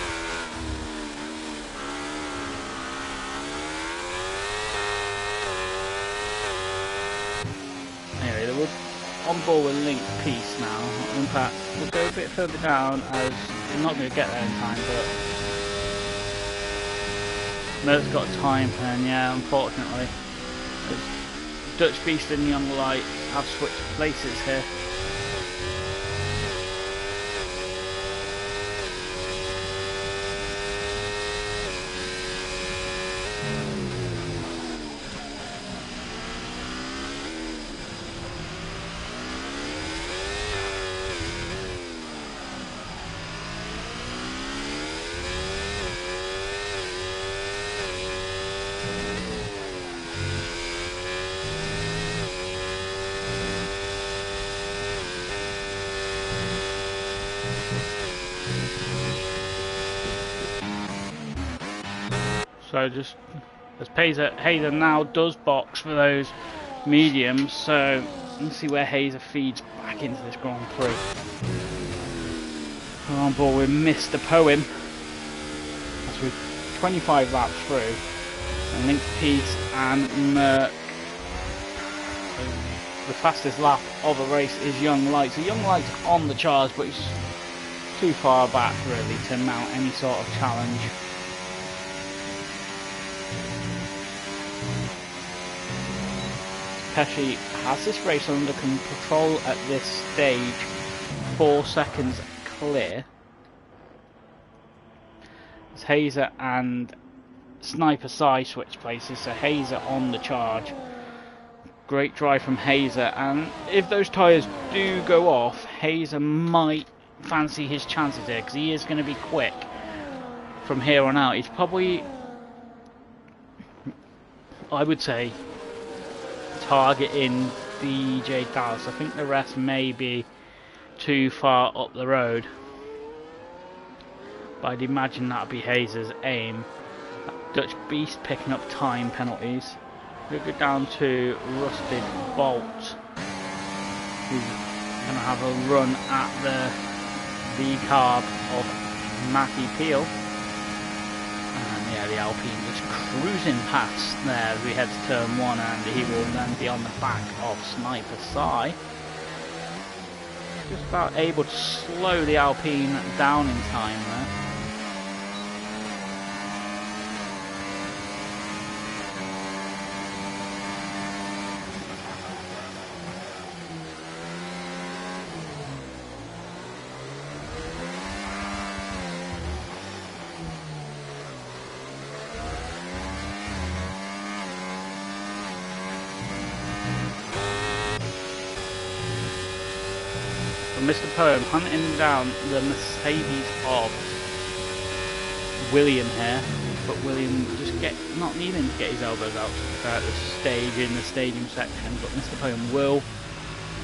Anyway, we're on board with Link Peace now. In fact, we'll go a bit further down as we're not going to get there in time, but Mert's got a time pen, yeah, unfortunately. Dutch Beast and Young Light have switched places here. So just as Hazer now does box for those mediums, so let's see where Hazer feeds back into this Grand Prix. We're on board with Mr. Poem as we're 25 laps through, and Link Peace and Merc. The fastest lap of the race is Young Light. So Young Light's on the charge, but he's too far back really to mount any sort of challenge. Pesci has this race under control at this stage, 4 seconds clear. As Hazer and Sniper Sai switch places, so Hazer on the charge. Great drive from Hazer, and if those tyres do go off, Hazer might fancy his chances here, because he is going to be quick from here on out. He's probably, I would say, targeting DJ Dallas. I think the rest may be too far up the road, but I'd imagine that'd be Hazer's aim. Dutch Beast picking up time penalties. We'll go down to Rusted Bolt, who's going to have a run at the V-carb of Matty Peel. And yeah, the Alpine just cruising past there as we head to turn 1, and he will then be on the back of Sniper Sai. Just about able to slow the Alpine down in time there. Mr. Poem hunting down the Mercedes of William here, but William just not needing to get his elbows out at the stage in the stadium section, but Mr. Poem will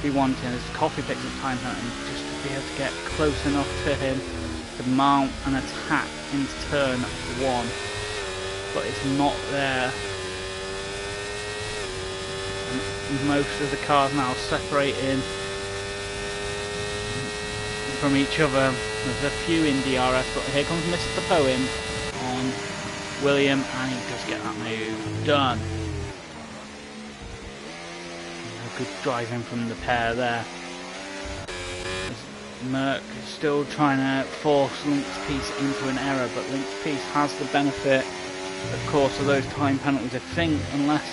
be wanting, as Coffee picks up time hunting, just to be able to get close enough to him to mount an attack into turn 1, but it's not there. And most of the cars now separating from each other. There's a few in DRS, but here comes Mr. Poem on William, and he does get that move done. A good driving from the pair there. Merc is still trying to force Link's Peace into an error, but Link's Peace has the benefit, of course, of those time penalties. I think unless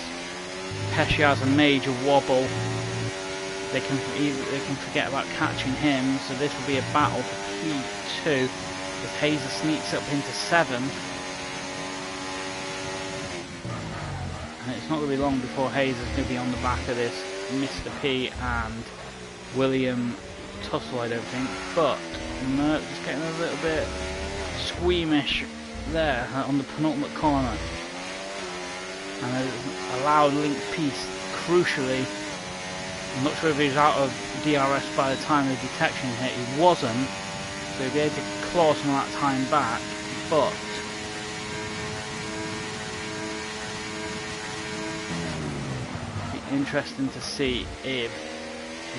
Pesci has a major wobble, they can forget about catching him, so this will be a battle for P2 as Hazer sneaks up into 7th. And it's not going to be long before Hazer's going to be on the back of this Mr. P and William tussle, I don't think, but Merc is getting a little bit squeamish there on the penultimate corner, and has allowed Link's Peace, crucially, I'm not sure if he was out of DRS by the time of the detection hit. He wasn't, so he'll be able to claw some of that time back, but it'll be interesting to see if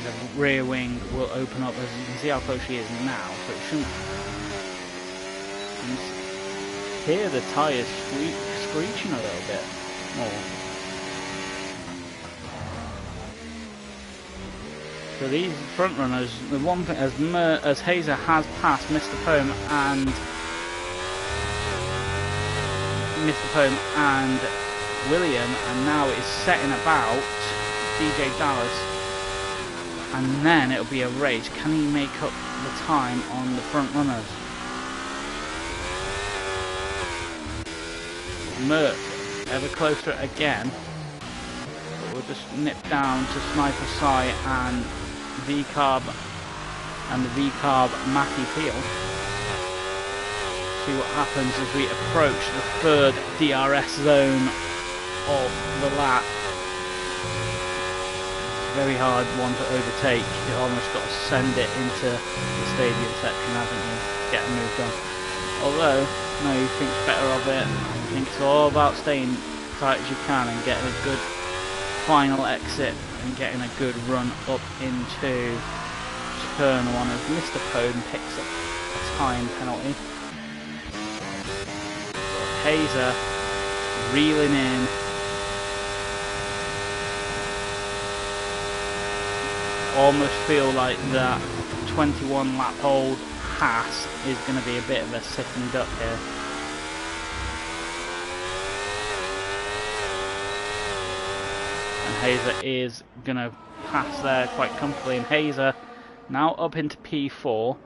The rear wing will open up, as you can see how close she is now, so it shouldn't. And hear the tyres screeching a little bit more. So these front runners, the one thing, as Hazer has passed Mr. Poem and William, and now is setting about DJ Dallas, and then it'll be a race. Can he make up the time on the front runners? Merck ever closer again, but we'll just nip down to Sniper Sai and V-Carb and the V-Carb Matty Field. See what happens as we approach the third DRS zone of the lap. Very hard one to overtake. You almost got to send it into the stadium section, haven't you, to get moved on. Although, no, he thinks better of it. I think it's all about staying tight as you can and getting a good final exit and getting a good run up into turn one as Mr. Pone picks up a time penalty. Hazer reeling in. Almost feel like that 21 lap old Haas is going to be a bit of a sitting duck here. And Hazer is going to pass there quite comfortably, and Hazer now up into P4,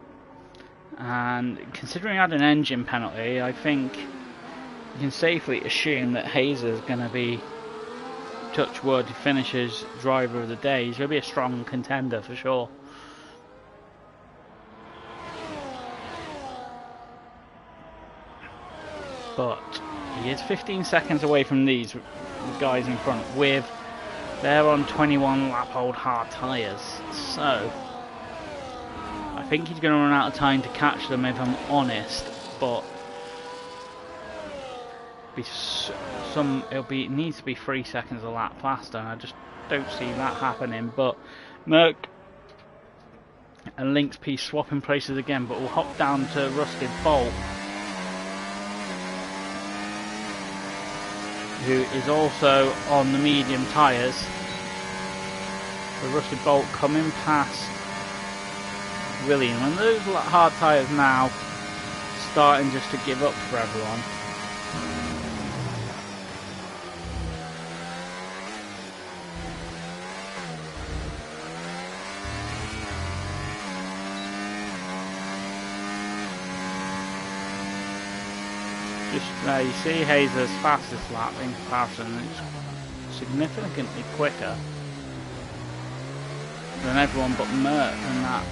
and considering I had an engine penalty, I think you can safely assume that Hazer is going to be, touch wood, he finishes driver of the day. He's going to be a strong contender for sure. But he is 15 seconds away from these guys in front with, they're on 21 lap old hard tyres, so I think he's going to run out of time to catch them if I'm honest, but it needs to be 3 seconds a lap faster, and I just don't see that happening. But Merck and Lynx P swapping places again, but we'll hop down to Rusted Bolt, who is also on the medium tyres. The Rusted Bolt coming past William, and those hard tyres now starting just to give up for everyone. You see Hazer's fastest lap in comparison, it's significantly quicker than everyone but Mert and that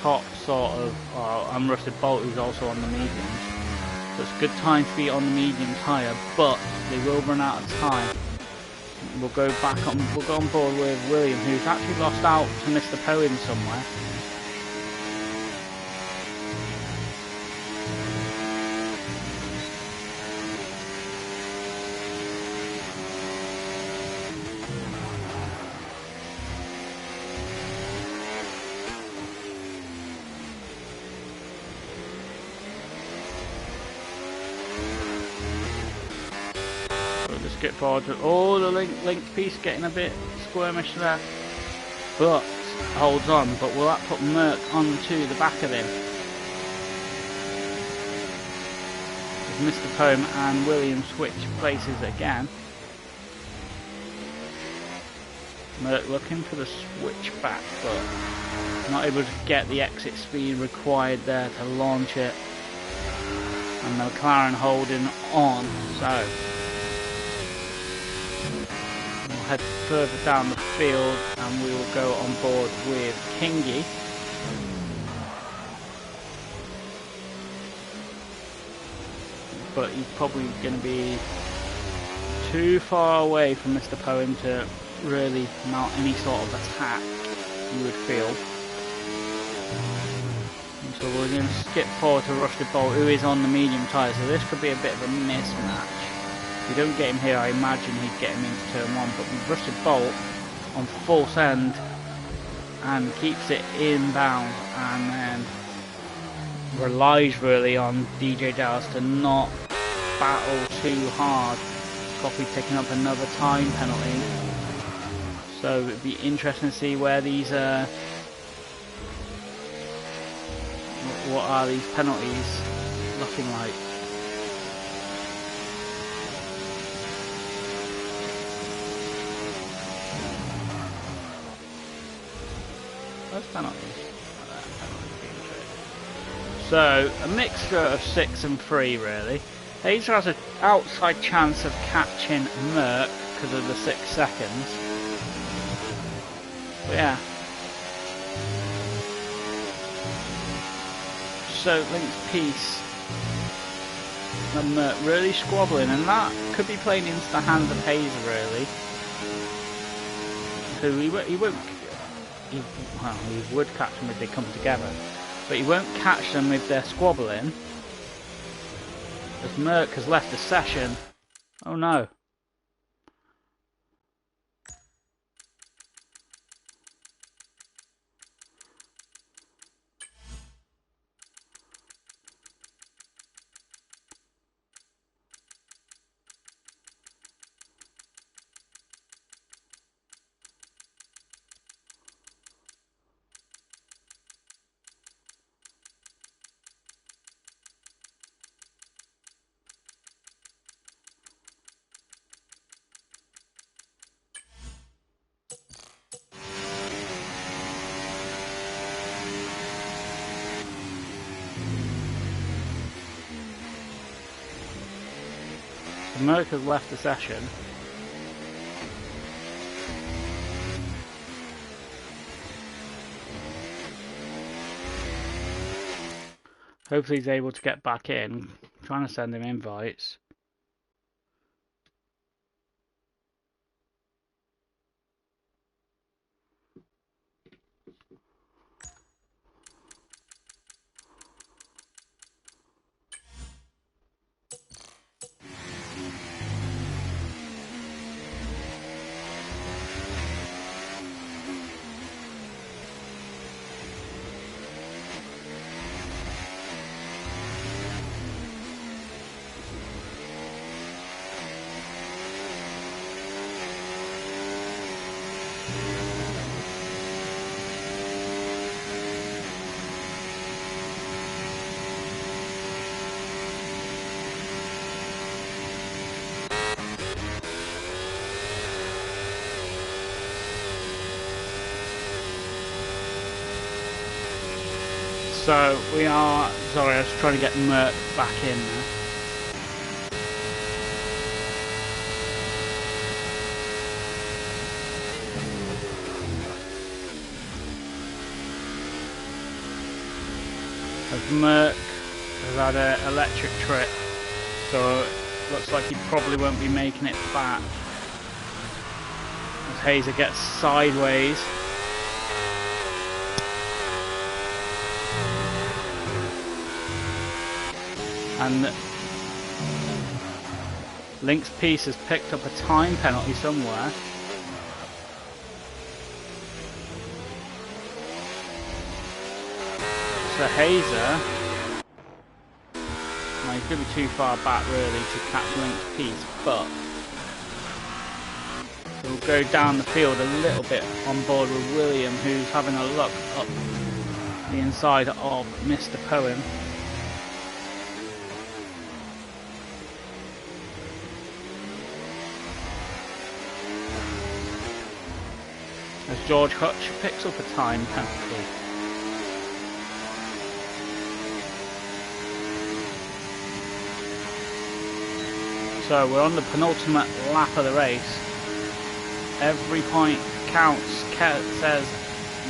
top sort of, and Rusted Bolt, who's also on the mediums. So it's a good time to be on the medium tyre, but they will run out of time. We'll go on board with William, who's actually lost out to Mr. Poem somewhere. Get forward to the link piece getting a bit squirmish there, but holds on. But will that put Merck onto the back of him? As Mr. Poem and William switch places again. Merck looking for the switch back, but not able to get the exit speed required there to launch it, and the McLaren holding on. So head further down the field and we will go on board with Kingy. But he's probably going to be too far away from Mr. Poem to really mount any sort of attack, you would feel. And so we're going to skip forward to Rusted Bolt, who is on the medium tyre, so this could be a bit of a mismatch. If we don't get him here, I imagine he'd get him into turn one, but with Rusted Bolt on full send, and keeps it inbound, and then relies really on DJ Dallas to not battle too hard. Coffee picking up another time penalty. So it'd be interesting to see where these what are these penalties looking like. Those penalties. So a mixture of 6 and 3 really. Hazer has an outside chance of catching Merck because of the 6 seconds. But yeah. So Link's piece and Merck really squabbling, and that could be playing into the hands of Hazer really. So he won't. Well, he would catch them if they come together, but he won't catch them if they're squabbling. As Merck has left the session. Oh no. Merck has left the session. Hopefully he's able to get back in. I'm trying to send him invites. So we are, sorry, I was trying to get Merck back in there. As Merck has had an electric trip, so it looks like he probably won't be making it back. As Hazer gets sideways. And Link's piece has picked up a time penalty somewhere. So Hazer, well, he's going to be too far back really to catch Link's piece, but he'll go down the field a little bit on board with William, who's having a look up the inside of Mr. Poem. As George Hutch picks up a time penalty. So we're on the penultimate lap of the race. Every point counts, says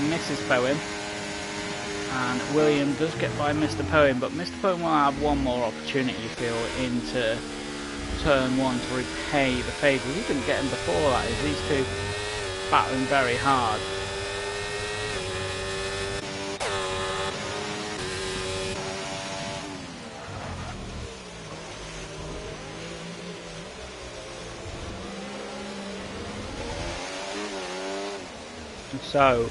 Mrs. Poem. And William does get by Mr. Poem, but Mr. Poem will have one more opportunity, you feel, into turn 1 to repay the favour. He didn't get him before that, is these two battling very hard. So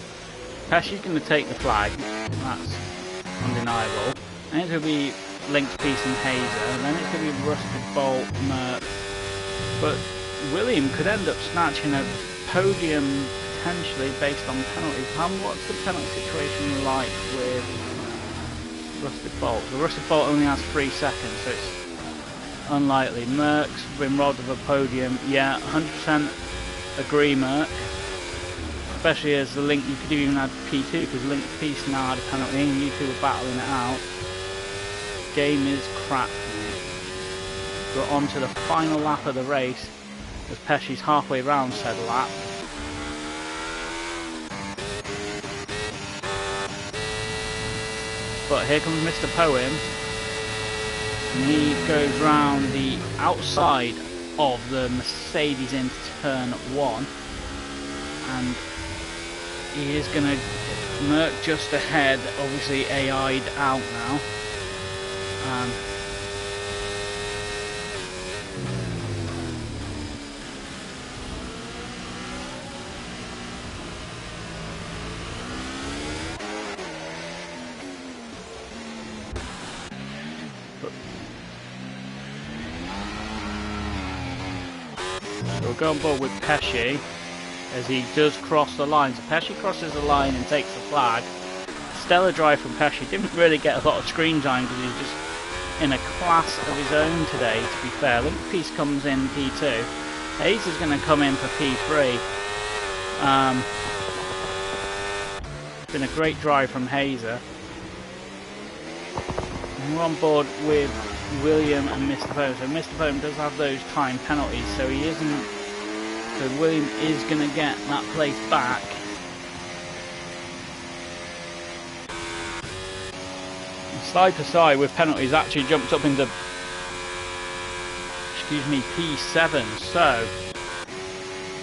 Pesci's going to take the flag, that's undeniable. And it's going to be Link's Peace and Hazer, and then it's going to be Rusted Bolt, Merc. But William could end up snatching a podium potentially based on penalties. What's the penalty situation like with Rusted Bolt? The Rusted Bolt only has 3 seconds, so it's unlikely. Merc's been robbed of a podium. Yeah, 100% agree, Merc. Especially as the Link, you could even add P2 because Link's Peace now had a penalty and you two were battling it out. Game is crap. We're on to the final lap of the race as Pesci's halfway round said lap. But here comes Mr. Poem, and he goes round the outside of the Mercedes into turn 1, and he is going to Merc just ahead, obviously AI'd out now. We'll go on board with Pesci as he does cross the line. So Pesci crosses the line and takes the flag. Stellar drive from Pesci. Didn't really get a lot of screen time because he's just in a class of his own today, to be fair. Link Peace comes in P2. Hazer's going to come in for P3. It's been a great drive from Hazer. And we're on board with William and Mr. Poem. So Mr. Poem does have those time penalties, so he isn't. So William is going to get that place back. Side to side with penalties actually jumped up into, excuse me, P7. So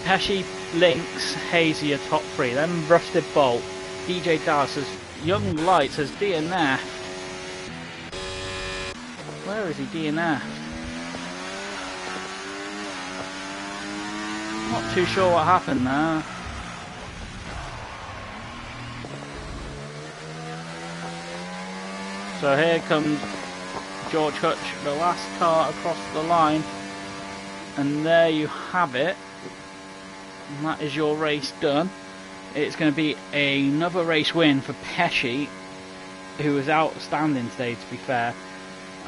Pesci, Links, Hazy are top 3. Then Rusted Bolt, DJ Dallas as Young Lights as DNF. Where is he DNF? Not too sure what happened there. So here comes George Hutch, the last car across the line. And there you have it. And that is your race done. It's going to be another race win for Pesci, who was outstanding today, to be fair.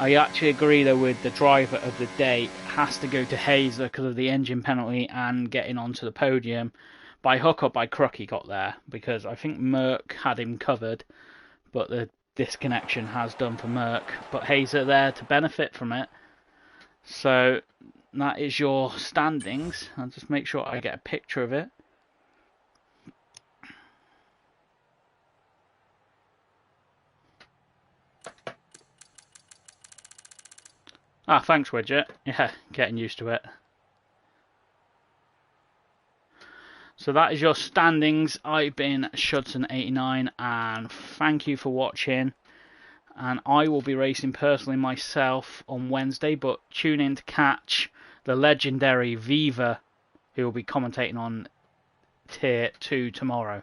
I actually agree though with the driver of the day has to go to Hazer because of the engine penalty and getting onto the podium. By hook or by crook he got there, because I think Merc had him covered, but the disconnection has done for Merc. But Hazer there to benefit from it. So that is your standings. I'll just make sure I get a picture of it. Ah, thanks, Widget. Yeah, getting used to it. So that is your standings. I've been Shudson89, and thank you for watching. And I will be racing personally myself on Wednesday, but tune in to catch the legendary Viva, who will be commentating on Tier 2 tomorrow.